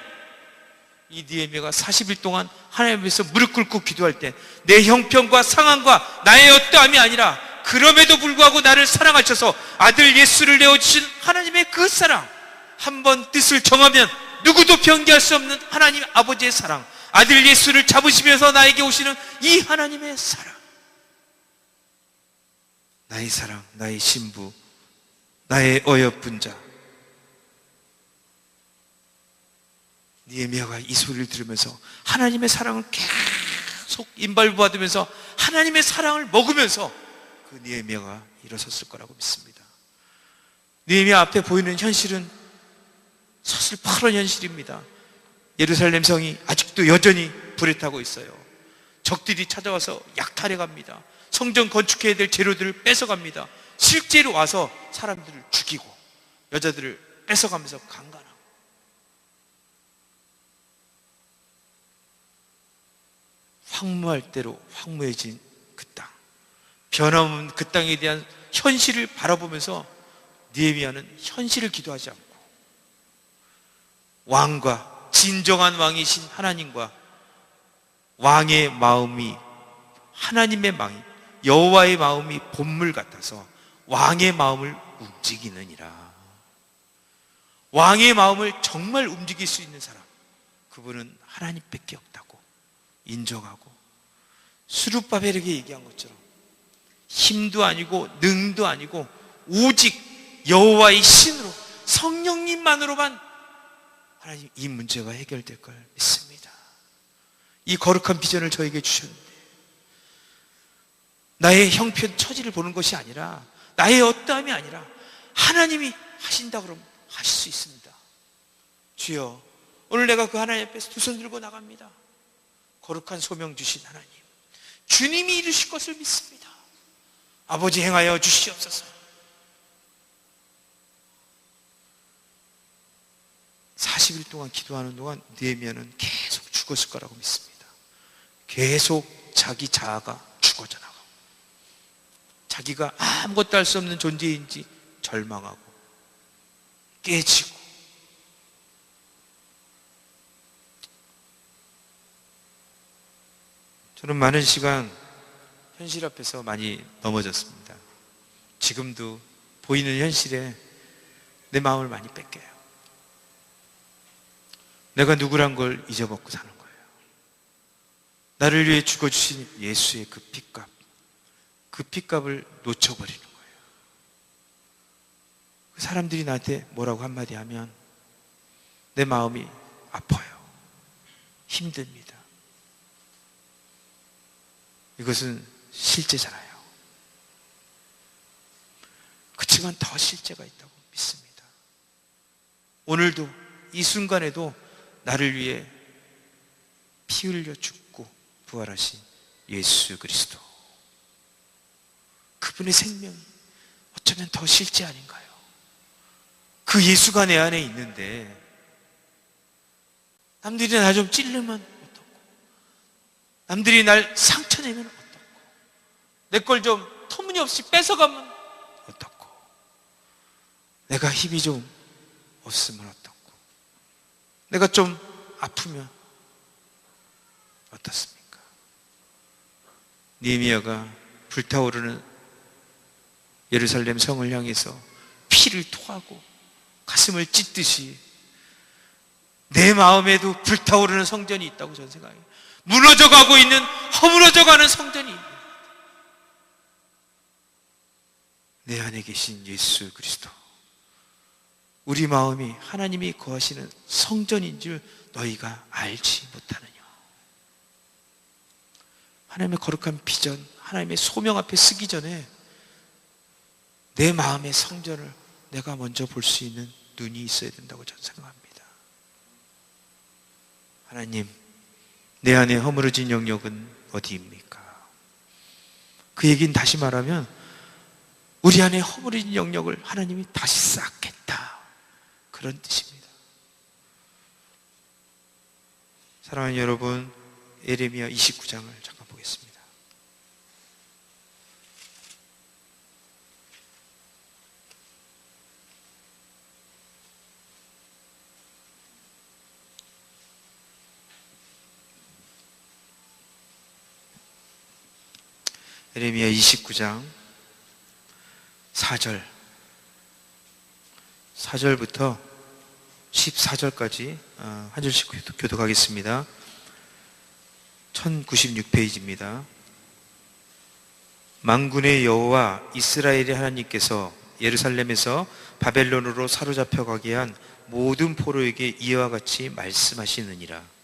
이 느헤미야가 40일 동안 하나님 앞에서 무릎 꿇고 기도할 때 내 형편과 상황과 나의 어떠함이 아니라, 그럼에도 불구하고 나를 사랑하셔서 아들 예수를 내어주신 하나님의 그 사랑, 한번 뜻을 정하면 누구도 변개할 수 없는 하나님 아버지의 사랑, 아들 예수를 잡으시면서 나에게 오시는 이 하나님의 사랑, 나의 사랑, 나의 신부, 나의 어여쁜 자. 느헤미야가 이 소리를 들으면서 하나님의 사랑을 계속 임발부받으면서 하나님의 사랑을 먹으면서 그 느헤미야가 일어섰을 거라고 믿습니다. 느헤미야 앞에 보이는 현실은 서슬퍼런 현실입니다. 예루살렘 성이 아직도 여전히 불에 타고 있어요. 적들이 찾아와서 약탈해갑니다. 성전 건축해야 될 재료들을 뺏어갑니다. 실제로 와서 사람들을 죽이고 여자들을 뺏어가면서 강간하고, 황무할 대로 황무해진 그 땅, 변함없는 그 땅에 대한 현실을 바라보면서 느헤미야는 현실을 기도하지 않고 왕과, 진정한 왕이신 하나님과 왕의 마음이, 하나님의 마음이, 여호와의 마음이 본물 같아서 왕의 마음을 움직이느니라. 왕의 마음을 정말 움직일 수 있는 사람, 그분은 하나님밖에 없다고 인정하고, 스룹바벨에게 얘기한 것처럼 힘도 아니고 능도 아니고 오직 여호와의 신으로, 성령님만으로만 하나님 이 문제가 해결될 걸 믿습니다. 이 거룩한 비전을 저에게 주셨는데, 나의 형편 처지를 보는 것이 아니라, 나의 어떠함이 아니라 하나님이 하신다 그러면 하실 수 있습니다. 주여, 오늘 내가 그 하나님 앞에서 두 손 들고 나갑니다. 거룩한 소명 주신 하나님, 주님이 이루실 것을 믿습니다. 아버지 행하여 주시옵소서. 40일 동안 기도하는 동안 느헤미야는 계속 죽었을 거라고 믿습니다. 계속 자기 자아가 죽어져 나가고, 자기가 아무것도 할 수 없는 존재인지 절망하고 깨지고, 저는 많은 시간 현실 앞에서 많이 넘어졌습니다. 지금도 보이는 현실에 내 마음을 많이 뺏겨요. 내가 누구란 걸 잊어먹고 사는 거예요. 나를 위해 죽어주신 예수의 그 핏값, 그 핏값을 놓쳐버리는 거예요. 사람들이 나한테 뭐라고 한마디 하면 내 마음이 아파요. 힘듭니다. 이것은 실제잖아요. 그렇지만 더 실제가 있다고 믿습니다. 오늘도 이 순간에도 나를 위해 피 흘려 죽고 부활하신 예수 그리스도, 그분의 생명이 어쩌면 더 실제 아닌가요? 그 예수가 내 안에 있는데 남들이 나 좀 찌르면 어떻고, 남들이 날 상처내면 어떻고, 내 걸 좀 터무니없이 뺏어가면 어떻고, 내가 힘이 좀 없으면 어떻고, 내가 좀 아프면 어떻습니까? 느헤미야가 불타오르는 예루살렘 성을 향해서 피를 토하고 가슴을 찢듯이 내 마음에도 불타오르는 성전이 있다고 저는 생각해요. 무너져가고 있는, 허물어져가는 성전이 있는 내 안에 계신 예수 그리스도, 우리 마음이 하나님이 거하시는 성전인 줄 너희가 알지 못하느냐. 하나님의 거룩한 비전, 하나님의 소명 앞에 서기 전에 내 마음의 성전을 내가 먼저 볼 수 있는 눈이 있어야 된다고 저는 생각합니다. 하나님, 내 안에 허물어진 영역은 어디입니까? 그 얘기는 다시 말하면 우리 안에 허물어진 영역을 하나님이 다시 쌓겠다, 그런 뜻입니다. 사랑하는 여러분, 예레미야 29장을 잠깐 보겠습니다. 예레미야 29장 4절부터 14절까지 한 절씩 교독하겠습니다. 1096페이지입니다. 만군의 여호와 이스라엘의 하나님께서 예루살렘에서 바벨론으로 사로잡혀 가게 한 모든 포로에게 이와 같이 말씀하시느니라.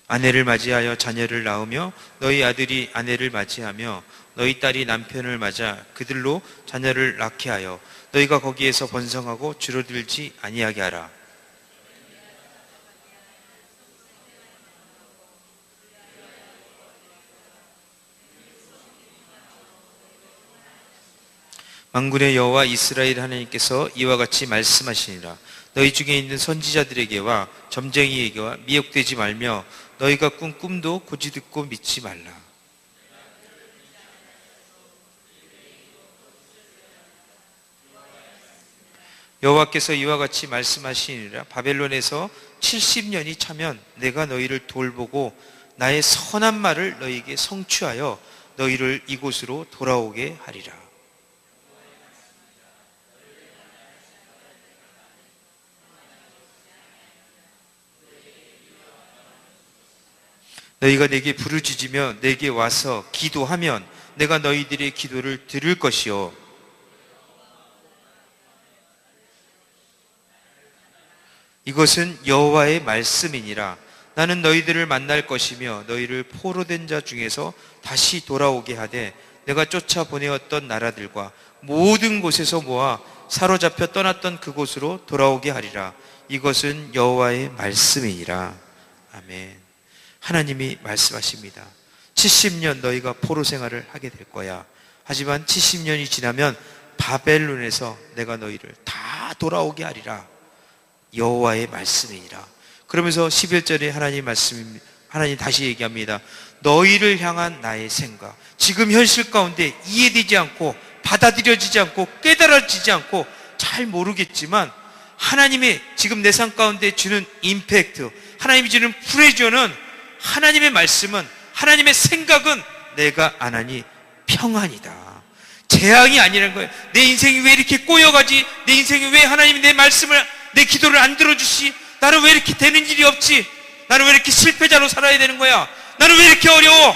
아내를 맞이하여 자녀를 낳으며 너희 아들이 아내를 맞이하며 너희 딸이 남편을 맞아 그들로 자녀를 낳게 하여 너희가 거기에서 번성하고 줄어들지 아니하게 하라. 만군의 여호와 이스라엘 하나님께서 이와 같이 말씀하시니라. 너희 중에 있는 선지자들에게와 점쟁이에게와 미혹되지 말며 너희가 꾼 꿈도 고지 듣고 믿지 말라. 여호와께서 이와 같이 말씀하시니라. 바벨론에서 70년이 차면 내가 너희를 돌보고 나의 선한 말을 너희에게 성취하여 너희를 이곳으로 돌아오게 하리라. 너희가 내게 부르짖으며 내게 와서 기도하면 내가 너희들의 기도를 들을 것이요 이것은 여호와의 말씀이니라. 나는 너희들을 만날 것이며 너희를 포로된 자 중에서 다시 돌아오게 하되 내가 쫓아 보내었던 나라들과 모든 곳에서 모아 사로잡혀 떠났던 그곳으로 돌아오게 하리라. 이것은 여호와의 말씀이니라. 아멘. 하나님이 말씀하십니다. 70년 너희가 포로 생활을 하게 될 거야. 하지만 70년이 지나면 바벨론에서 내가 너희를 다 돌아오게 하리라. 여호와의 말씀이니라. 그러면서 11절에 하나님 다시 얘기합니다. 너희를 향한 나의 생각, 지금 현실 가운데 이해되지 않고 받아들여지지 않고 깨달아지지 않고 잘 모르겠지만 하나님의 지금 내 삶 가운데 주는 임팩트, 하나님이 주는 프레저는, 하나님의 말씀은, 하나님의 생각은 내가 안 하니 평안이다. 재앙이 아니라는 거예요. 내 인생이 왜 이렇게 꼬여가지? 내 인생이 왜 하나님이 내 말씀을, 내 기도를 안 들어주시? 나는 왜 이렇게 되는 일이 없지? 나는 왜 이렇게 실패자로 살아야 되는 거야? 나는 왜 이렇게 어려워?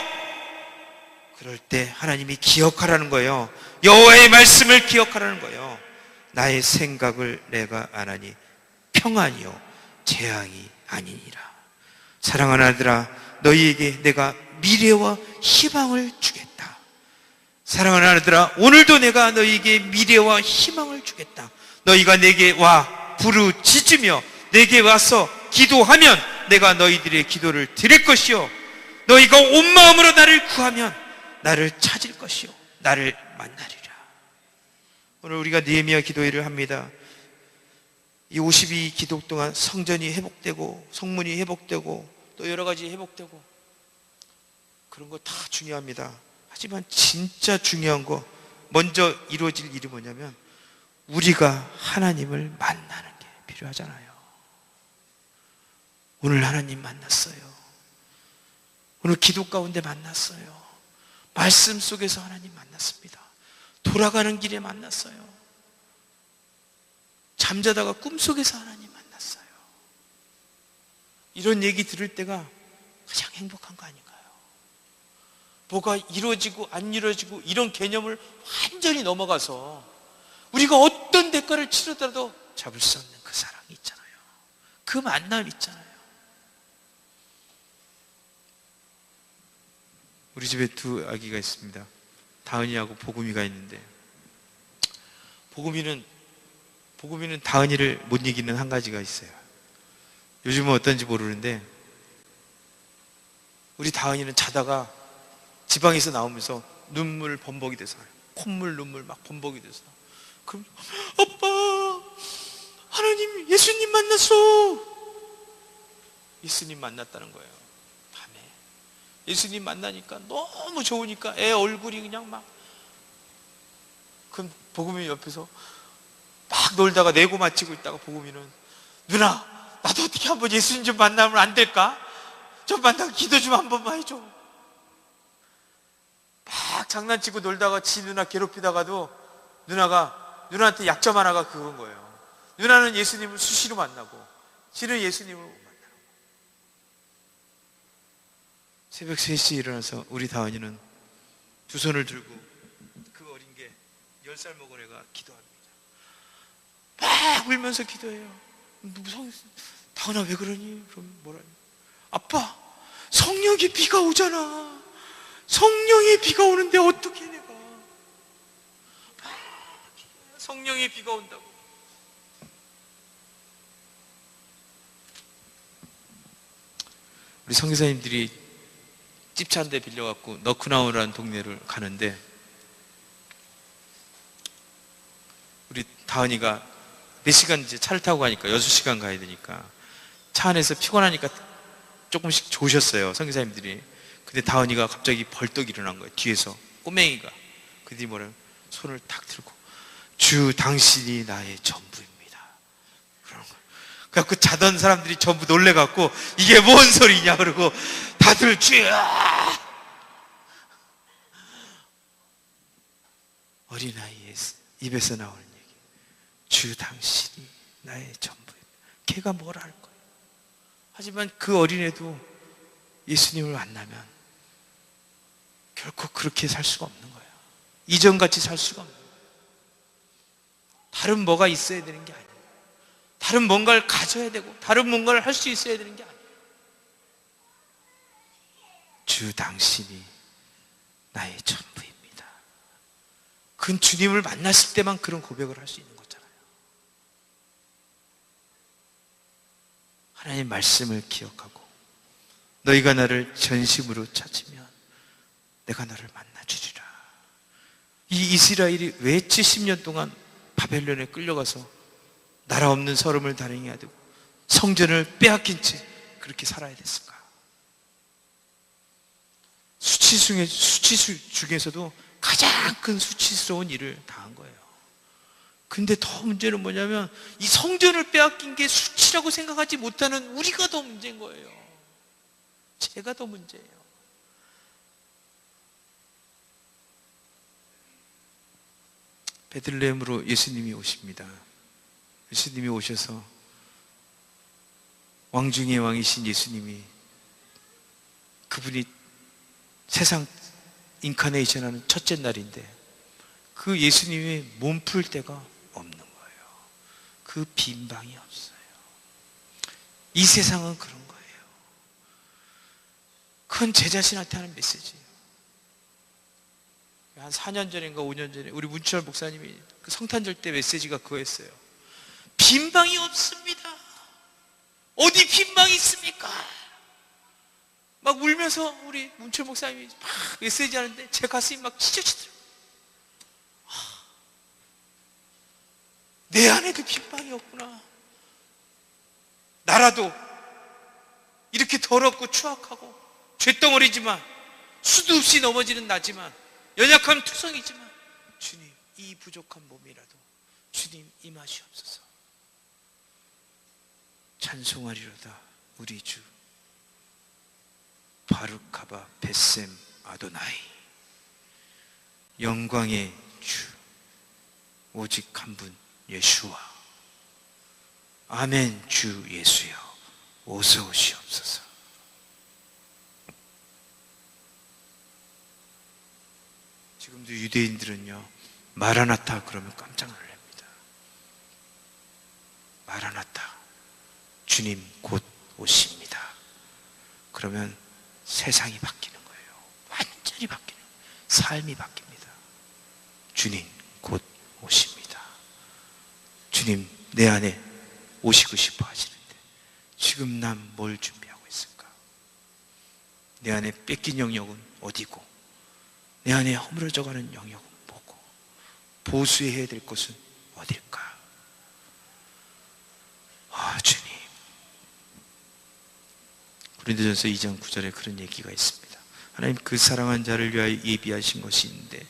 그럴 때 하나님이 기억하라는 거예요. 여호와의 말씀을 기억하라는 거예요. 나의 생각을 내가 안 하니 평안이요 재앙이 아니니라. 사랑하는 아들아, 너희에게 내가 미래와 희망을 주겠다. 사랑하는 아들아, 오늘도 내가 너희에게 미래와 희망을 주겠다. 너희가 내게 와 부르짖으며 내게 와서 기도하면 내가 너희들의 기도를 들을 것이요 너희가 온 마음으로 나를 구하면 나를 찾을 것이요 나를 만나리라. 오늘 우리가 느헤미야 기도회를 합니다. 이 52 기도 동안 성전이 회복되고 성문이 회복되고 또 여러 가지 회복되고 그런 거 다 중요합니다. 하지만 진짜 중요한 거 먼저 이루어질 일이 뭐냐면 우리가 하나님을 만나는 게 필요하잖아요. 오늘 하나님 만났어요. 오늘 기도 가운데 만났어요. 말씀 속에서 하나님 만났습니다. 돌아가는 길에 만났어요. 잠자다가 꿈속에서 하나님 만났어요. 이런 얘기 들을 때가 가장 행복한 거 아닌가요? 뭐가 이루어지고 안 이루어지고 이런 개념을 완전히 넘어가서 우리가 어떤 대가를 치르더라도 잡을 수 없는 그 사랑이 있잖아요. 그 만남 있잖아요. 우리 집에 두 아기가 있습니다. 다은이하고 보금이가 있는데 보금이는 다은이를 못 이기는 한 가지가 있어요. 요즘은 어떤지 모르는데 우리 다은이는 자다가 지방에서 나오면서 눈물 범벅이 돼서 콧물 눈물 막 범벅이 돼서 그럼 아빠 하나님 예수님 만났어. 예수님 만났다는 거예요. 밤에 예수님 만나니까 너무 좋으니까 애 얼굴이 그냥 막 그럼 보금이 옆에서 막 놀다가 내고 맞히고 있다가 보금이는 누나 나도 어떻게 한번 예수님 좀 만나면 안 될까? 좀 만나고 기도 좀 한 번만 해줘. 막 장난치고 놀다가 지 누나 괴롭히다가도 누나한테 약점 하나가 그건 거예요. 누나는 예수님을 수시로 만나고 지는 예수님을 못 만나고. 새벽 3시에 일어나서 우리 다은이는 두 손을 들고 그 어린 게 10살 먹은 애가 기도합니다. 막 울면서 기도해요. 다은아 왜 그러니? 그럼 뭐라니? 아빠 성령의 비가 오잖아. 성령의 비가 오는데 어떻게 내가 성령의 비가 온다고. 우리 선교사님들이 집차 한 대 빌려갖고 너크나우라는 동네를 가는데 우리 다은이가 몇 시간 이제 차를 타고 가니까 6시간 가야 되니까 차 안에서 피곤하니까 조금씩 조셨어요 선교사님들이. 근데 다은이가 갑자기 벌떡 일어난 거예요. 뒤에서 꼬맹이가. 그들이 뭐래요? 손을 탁 들고 주 당신이 나의 전부입니다 그러는 거예요. 그래갖고 자던 사람들이 전부 놀래갖고 이게 뭔 소리냐 그러고 다들 주야 어린아이의 입에서 나오는 얘기. 주 당신이 나의 전부입니다. 걔가 뭘 할 거예요. 하지만 그 어린애도 예수님을 만나면 결코 그렇게 살 수가 없는 거예요. 이전같이 살 수가 없는 거예요. 다른 뭐가 있어야 되는 게 아니에요. 다른 뭔가를 가져야 되고 다른 뭔가를 할 수 있어야 되는 게 아니에요. 주 당신이 나의 전부입니다. 그건 주님을 만났을 때만 그런 고백을 할 수 있는 거잖아요. 하나님 말씀을 기억하고 너희가 나를 전심으로 찾으면 내가 너를 만나주리라. 이 이스라엘이 왜 70년 동안 바벨론에 끌려가서 나라 없는 서름을 단행해야 되고 성전을 빼앗긴 채 그렇게 살아야 됐을까? 수치 중에서도 가장 큰 수치스러운 일을 당한 거예요. 근데 더 문제는 뭐냐면 이 성전을 빼앗긴 게 수치라고 생각하지 못하는 우리가 더 문제인 거예요. 제가 더 문제예요. 베들레헴으로 예수님이 오십니다. 예수님이 오셔서 왕 중의 왕이신 예수님이 그분이 세상 인카네이션하는 첫째 날인데 그 예수님이 몸풀 데가 없는 거예요. 그 빈방이 없어요. 이 세상은 그런 거예요. 그건 제 자신한테 하는 메시지예요. 한 4년 전인가 5년 전에 우리 문철 목사님이 그 성탄절 때 메시지가 그거였어요. 빈 방이 없습니다. 어디 빈 방이 있습니까? 막 울면서 우리 문철 목사님이 막 메시지 하는데 제 가슴이 막 찢어지더라고요. 내 안에도 빈 방이 없구나. 나라도 이렇게 더럽고 추악하고 쇳덩어리지만 수도 없이 넘어지는 나지만 연약한 투성이지만 주님, 이 부족한 몸이라도 주님 임하시옵소서. 찬송하리로다 우리 주 바루카바 베셈 아도나이. 영광의 주 오직 한 분 예수와. 아멘. 주 예수여 어서 오시옵소서. 지금도 유대인들은요 마라나타 그러면 깜짝 놀랍니다. 마라나타, 주님 곧 오십니다. 그러면 세상이 바뀌는 거예요. 완전히 바뀌는 거예요. 삶이 바뀝니다. 주님 곧 오십니다. 주님 내 안에 오시고 싶어 하시는데 지금 난 뭘 준비하고 있을까? 내 안에 뺏긴 영역은 어디고 내 안에 허물어져가는 영역은 뭐고 보수해야 될 것은 어딜까? 주님. 고린도전서 2장 9절에 그런 얘기가 있습니다. 하나님 그 사랑한 자를 위하여 예비하신 것이 있는데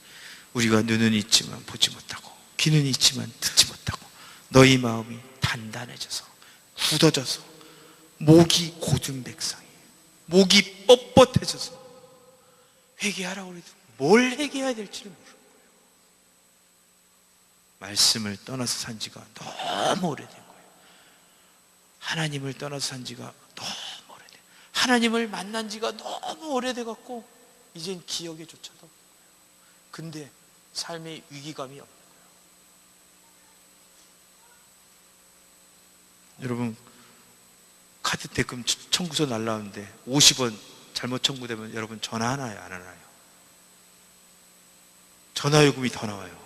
우리가 눈은 있지만 보지 못하고 귀는 있지만 듣지 못하고 너희 마음이 단단해져서 굳어져서 목이 고든 백성이에요. 목이 뻣뻣해져서 회개하라고 해도 뭘 회개해야 될지를 모르는 거예요. 말씀을 떠나서 산 지가 너무 오래된 거예요. 하나님을 떠나서 산 지가 너무 오래된, 하나님을 만난 지가 너무 오래돼 갖고 이젠 기억에조차도 없는 거예요. 근데 삶의 위기감이 없는 거예요. 여러분 카드 대금 청구서 날라오는데 50원 잘못 청구되면 여러분 전화하나요? 안 하나요? 전화요금이 더 나와요.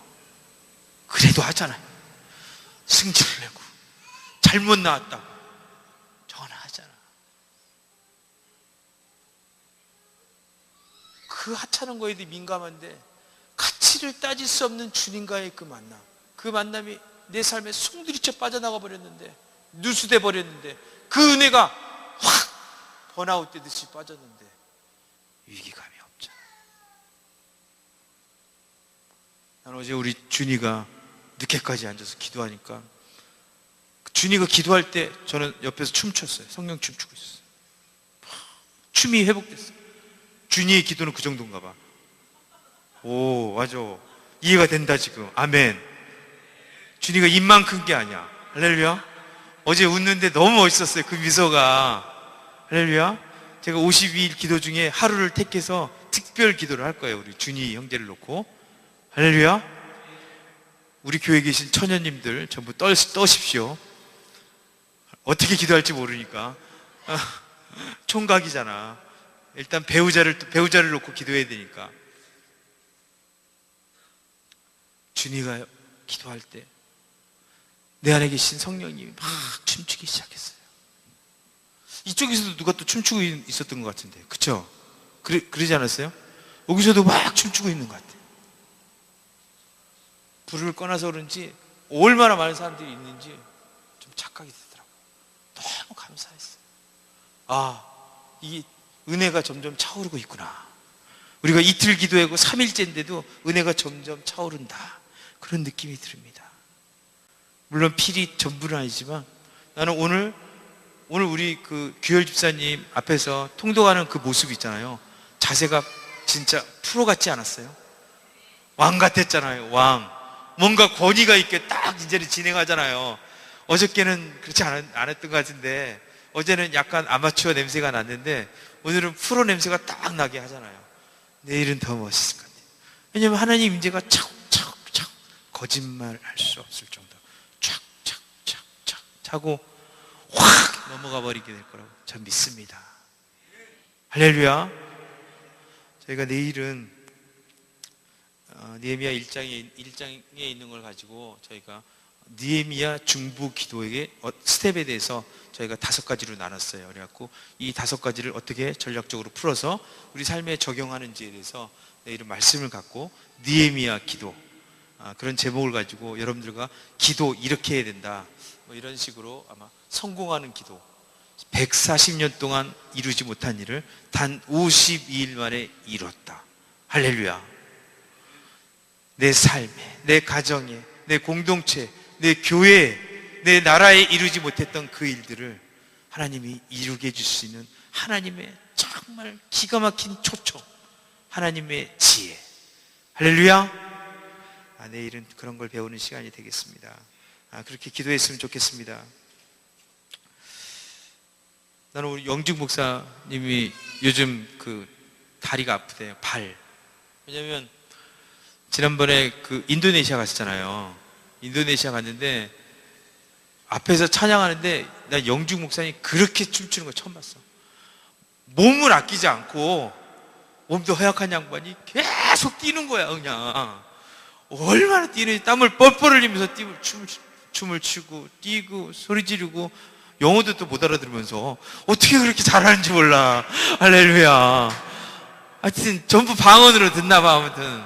그래도 하잖아요. 승질을 내고 잘못 나왔다고 전화하잖아. 그 하찮은 거에도 민감한데 가치를 따질 수 없는 주님과의 그 만남, 그 만남이 내 삶에 송두리째 빠져나가 버렸는데, 누수돼 버렸는데, 그 은혜가 확 번아웃 되듯이 빠졌는데 위기감이 없잖아. 난 어제 우리 준이가 늦게까지 앉아서 기도하니까 준이가 기도할 때 저는 옆에서 춤췄어요. 성령 춤추고 있었어요. 춤이 회복됐어요. 준이의 기도는 그 정도인가 봐. 오, 맞아. 이해가 된다 지금. 아멘. 준이가 입만 큰 게 아니야. 할렐루야. 어제 웃는데 너무 멋있었어요. 그 미소가. 할렐루야. 제가 52일 기도 중에 하루를 택해서 특별 기도를 할 거예요. 우리 준이 형제를 놓고. 할렐루야. 우리 교회에 계신 처녀님들 전부 떠십시오. 어떻게 기도할지 모르니까. 총각이잖아. 일단 배우자를 놓고 기도해야 되니까. 준이가 기도할 때 내 안에 계신 성령님이 막 춤추기 시작했어요. 이쪽에서도 누가 또 춤추고 있었던 것 같은데, 그쵸? 그러지 않았어요? 여기서도 막 춤추고 있는 것 같아요. 불을 꺼놔서 그런지 얼마나 많은 사람들이 있는지 좀 착각이 되더라고요. 너무 감사했어요. 아, 이 은혜가 점점 차오르고 있구나. 우리가 이틀 기도하고 3일째인데도 은혜가 점점 차오른다. 그런 느낌이 듭니다. 물론 필이 전부는 아니지만 나는 오늘 우리 그 규열 집사님 앞에서 통독하는 그 모습 있잖아요. 자세가 진짜 프로 같지 않았어요? 왕 같았잖아요. 왕. 뭔가 권위가 있게 딱 이제는 진행하잖아요. 어저께는 그렇지 않았던 것 같은데, 어제는 약간 아마추어 냄새가 났는데 오늘은 프로 냄새가 딱 나게 하잖아요. 내일은 더 멋있을 것 같아요. 왜냐하면 하나님 임재가 차곡차곡 거짓말 할 수 없을 정도 착착착착 차고 확 넘어가 버리게 될 거라고 전 믿습니다. 할렐루야. 저희가 내일은 느헤미야 1장에 있는 걸 가지고 저희가 느헤미야 중보 기도의 스텝에 대해서 저희가 5가지로 나눴어요. 그래갖고 이 5가지를 어떻게 전략적으로 풀어서 우리 삶에 적용하는지에 대해서 내일은 말씀을 갖고 느헤미야 기도, 그런 제목을 가지고 여러분들과 기도 이렇게 해야 된다, 뭐 이런 식으로 아마 성공하는 기도, 140년 동안 이루지 못한 일을 단 52일 만에 이뤘다. 할렐루야. 내 삶에, 내 가정에, 내 공동체, 내 교회에, 내 나라에 이루지 못했던 그 일들을 하나님이 이루게 해줄 수 있는 하나님의 정말 기가 막힌 초청, 하나님의 지혜. 할렐루야. 내일은 그런 걸 배우는 시간이 되겠습니다. 그렇게 기도했으면 좋겠습니다. 나는 우리 영중 목사님이 요즘 그 다리가 아프대요. 발. 왜냐면 지난번에 그 인도네시아 갔었잖아요. 인도네시아 갔는데 앞에서 찬양하는데 나 영중 목사님 그렇게 춤추는 거 처음 봤어. 몸을 아끼지 않고 몸도 허약한 양반이 계속 뛰는 거야. 그냥 얼마나 뛰는지 땀을 뻘뻘 흘리면서 춤을 추고 뛰고 소리 지르고 영어도 또 못 알아들으면서 어떻게 그렇게 잘하는지 몰라. 할렐루야. 하여튼 전부 방언으로 듣나 봐. 아무튼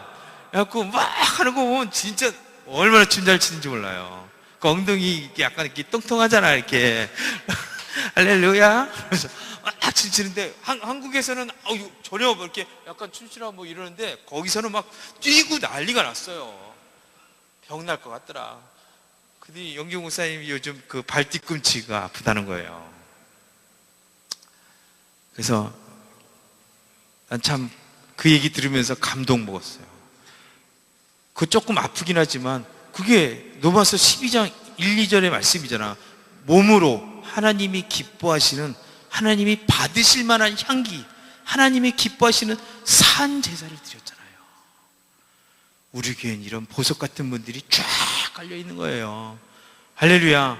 그래갖고 막 하는 거 보면 진짜 얼마나 춤 잘 추는지 몰라요. 그 엉덩이 이렇게 약간 이렇게 똥통하잖아 이렇게. 할렐루야. 그래서 막 춤추는데 한국에서는 전혀 뭐 이렇게 약간 춤추라 뭐 이러는데 거기서는 막 뛰고 난리가 났어요. 병 날 것 같더라. 근데 영경 목사님이 요즘 그 발 뒤꿈치가 아프다는 거예요. 그래서 난 참 그 얘기 들으면서 감동 먹었어요. 그 조금 아프긴 하지만 그게 로마서 12장 1, 2절의 말씀이잖아. 몸으로 하나님이 기뻐하시는, 하나님이 받으실 만한 향기, 하나님이 기뻐하시는 산 제사를 드렸잖아요. 우리 교회는 이런 보석 같은 분들이 쫙 깔려 있는 거예요. 할렐루야.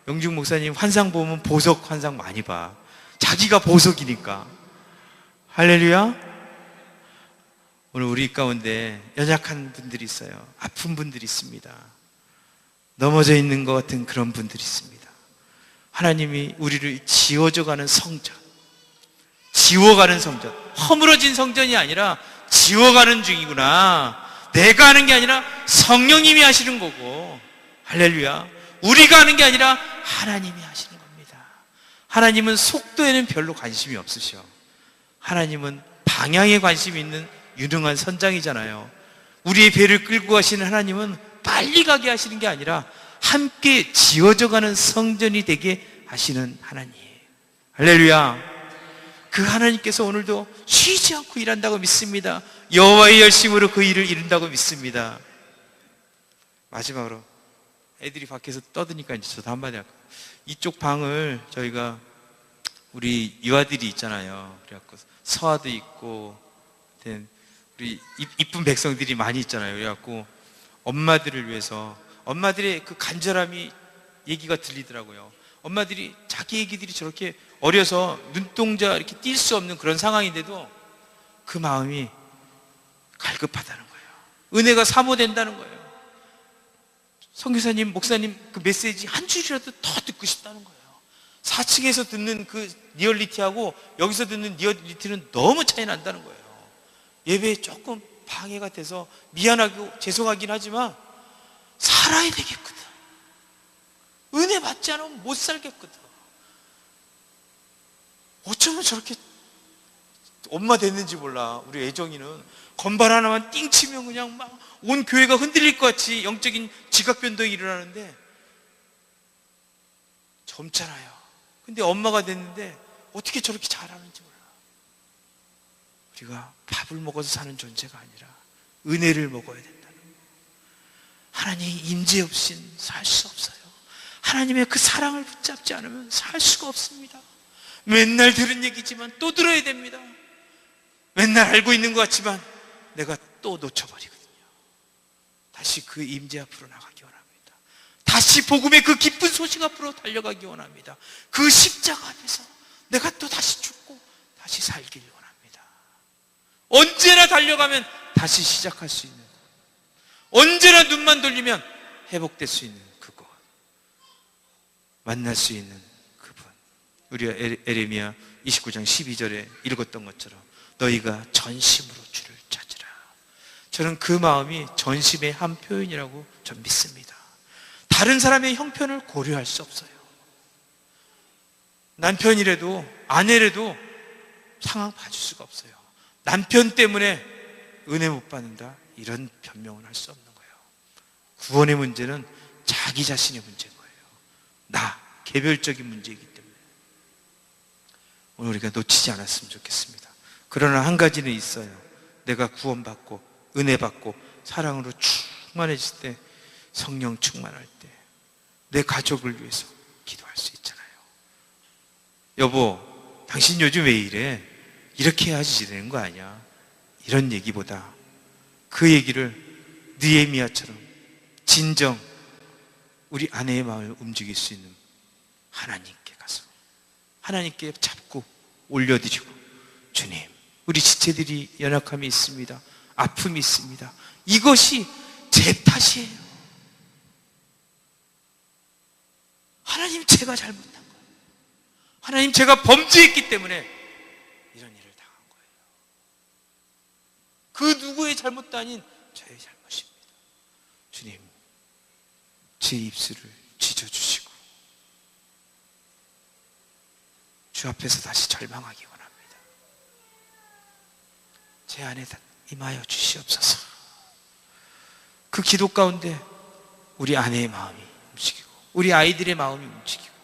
영중 목사님 환상 보면 보석 환상 많이 봐. 자기가 보석이니까. 할렐루야. 오늘 우리 가운데 연약한 분들이 있어요. 아픈 분들이 있습니다. 넘어져 있는 것 같은 그런 분들이 있습니다. 하나님이 우리를 지워져가는 성전, 지워가는 성전, 허물어진 성전이 아니라 지워가는 중이구나. 내가 하는 게 아니라 성령님이 하시는 거고. 할렐루야. 우리가 하는 게 아니라 하나님이 하시는 겁니다. 하나님은 속도에는 별로 관심이 없으셔. 하나님은 방향에 관심이 있는 유능한 선장이잖아요. 우리의 배를 끌고 가시는 하나님은 빨리 가게 하시는 게 아니라 함께 지어져가는 성전이 되게 하시는 하나님. 할렐루야. 그 하나님께서 오늘도 쉬지 않고 일한다고 믿습니다. 여호와의 열심으로 그 일을 이룬다고 믿습니다. 마지막으로 애들이 밖에서 떠드니까 이제 저도 한마디 할게요. 이쪽 방을 저희가 우리 유아들이 있잖아요. 그래갖고 서아도 있고 우리 이쁜 백성들이 많이 있잖아요. 그래갖고 엄마들을 위해서, 엄마들의 그 간절함이 얘기가 들리더라고요. 엄마들이 자기 애기들이 저렇게 어려서 눈동자 이렇게 뛸 수 없는 그런 상황인데도 그 마음이 갈급하다는 거예요. 은혜가 사모된다는 거예요. 선교사님, 목사님 그 메시지 한 줄이라도 더 듣고 싶다는 거예요. 4층에서 듣는 그 리얼리티하고 여기서 듣는 리얼리티는 너무 차이 난다는 거예요. 예배에 조금 방해가 돼서 미안하고 죄송하긴 하지만 살아야 되겠거든. 은혜 받지 않으면 못 살겠거든. 어쩌면 저렇게 엄마 됐는지 몰라. 우리 애정이는 건반 하나만 띵 치면 그냥 막 온 교회가 흔들릴 것 같이 영적인 지각 변동이 일어나는데 젊잖아요. 근데 엄마가 됐는데 어떻게 저렇게 잘하는지 몰라. 우리가 밥을 먹어서 사는 존재가 아니라 은혜를 먹어야 된다는 거예요. 하나님의 임재 없이는 살 수 없어요. 하나님의 그 사랑을 붙잡지 않으면 살 수가 없습니다. 맨날 들은 얘기지만 또 들어야 됩니다. 맨날 알고 있는 것 같지만 내가 또 놓쳐버리거든요. 다시 그 임재 앞으로 나가기 원합니다. 다시 복음의 그 기쁜 소식 앞으로 달려가기 원합니다. 그 십자가 앞에서 내가 또 다시 죽고 다시 살길 원합니다. 언제나 달려가면 다시 시작할 수 있는, 언제나 눈만 돌리면 회복될 수 있는 그곳, 만날 수 있는 그분. 우리가 에레미야 29장 12절에 읽었던 것처럼 너희가 전심으로 주를 찾으라. 저는 그 마음이 전심의 한 표현이라고 전 믿습니다. 다른 사람의 형편을 고려할 수 없어요. 남편이라도 아내라도 상황 봐줄 수가 없어요. 남편 때문에 은혜 못 받는다, 이런 변명을 할 수 없는 거예요. 구원의 문제는 자기 자신의 문제인 거예요. 개별적인 문제이기 때문에 오늘 우리가 놓치지 않았으면 좋겠습니다. 그러나 한 가지는 있어요. 내가 구원받고 은혜 받고 사랑으로 충만해질 때, 성령 충만할 때 내 가족을 위해서 기도할 수 있잖아요. 여보, 당신 요즘 왜 이래? 이렇게 해야지 되는 거 아니야? 이런 얘기보다 그 얘기를 느헤미야처럼 진정 우리 아내의 마음을 움직일 수 있는 하나님께 가서 하나님께 잡고 올려드리고, 주님, 우리 지체들이 연약함이 있습니다. 아픔이 있습니다. 이것이 제 탓이에요. 하나님, 제가 잘못한 거예요. 하나님, 제가 범죄했기 때문에 이런 일을 당한 거예요. 그 누구의 잘못도 아닌 저의 잘못입니다. 주님, 제 입술을 찢어주시고 주 앞에서 다시 절망하기 원합니다. 제 안에 임하여 주시옵소서. 그 기도 가운데 우리 아내의 마음이 움직이고, 우리 아이들의 마음이 움직이고,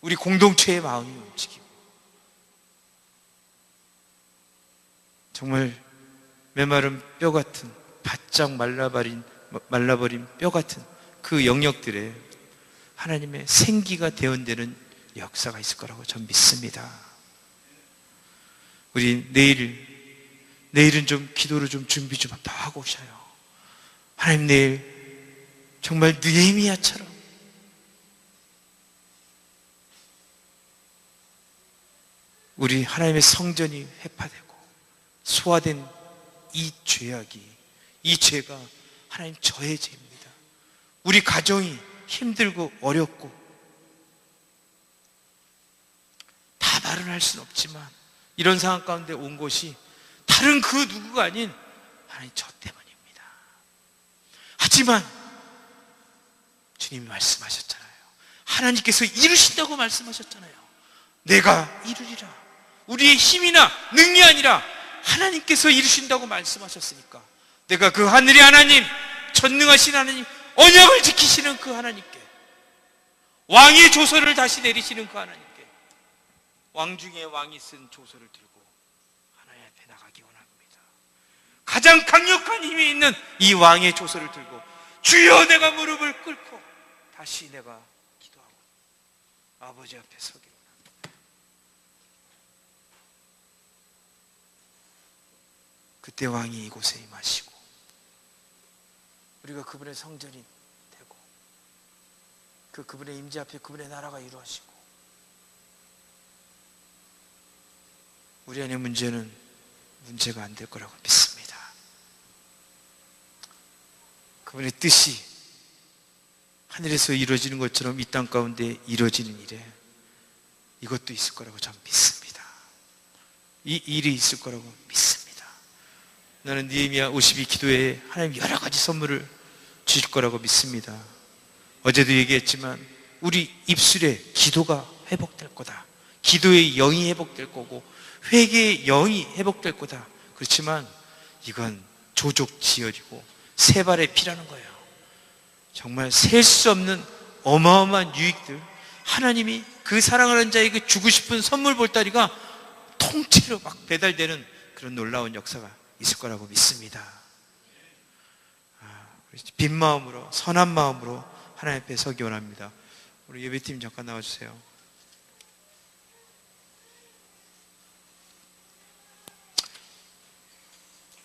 우리 공동체의 마음이 움직이고, 정말 메마른 뼈 같은, 바짝 말라버린 뼈 같은 그 영역들에 하나님의 생기가 대언되는 역사가 있을 거라고 전 믿습니다. 우리 내일은 좀 기도로 좀 준비 좀 더 하고 오셔요. 하나님, 내일 정말 느헤미야처럼 우리 하나님의 성전이 회파되고 소화된 이 죄악이, 이 죄가 하나님 저의 죄입니다. 우리 가정이 힘들고 어렵고 다 말은 할 수는 없지만 이런 상황 가운데 온 것이 다른 그 누구가 아닌 하나님 저 때문입니다. 하지만 주님이 말씀하셨잖아요. 하나님께서 이루신다고 말씀하셨잖아요. 내가 이루리라. 우리의 힘이나 능이 아니라 하나님께서 이루신다고 말씀하셨으니까 내가 그 하늘의 하나님, 전능하신 하나님, 언약을 지키시는 그 하나님께, 왕의 조서를 다시 내리시는 그 하나님께, 왕 중에 왕이 쓴 조서를 들고 하나님 앞에 나가기 원합니다. 가장 강력한 힘이 있는 이 왕의 조서를 들고 주여, 내가 무릎을 꿇고 다시 내가 기도하고 아버지 앞에 서기 원합니다. 그때 왕이 이곳에 임하시고 우리가 그분의 성전이 되고 그분의 임재 앞에 그분의 나라가 이루어지고, 우리 안의 문제는 문제가 안 될 거라고 믿습니다. 그분의 뜻이 하늘에서 이루어지는 것처럼 이 땅 가운데 이루어지는 일에 이것도 있을 거라고 저는 믿습니다. 이 일이 있을 거라고 믿습니다. 나는 느헤미야 52 기도에 하나님 여러 가지 선물을 주실 거라고 믿습니다. 어제도 얘기했지만 우리 입술에 기도가 회복될 거다. 기도의 영이 회복될 거고 회개의 영이 회복될 거다. 그렇지만 이건 조족지혈이고 세발의 피라는 거예요. 정말 셀 수 없는 어마어마한 유익들, 하나님이 그 사랑하는 자에게 주고 싶은 선물 보따리가 통째로 막 배달되는 그런 놀라운 역사가 있을 거라고 믿습니다. 빈 마음으로, 선한 마음으로 하나님 앞에 서기 원합니다. 우리 예배팀 잠깐 나와주세요.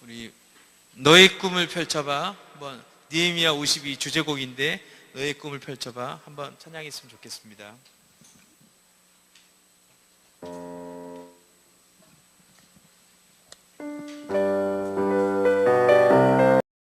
우리 너의 꿈을 펼쳐봐, 한번 느헤미야 52 주제곡인데 너의 꿈을 펼쳐봐 한번 찬양했으면 좋겠습니다.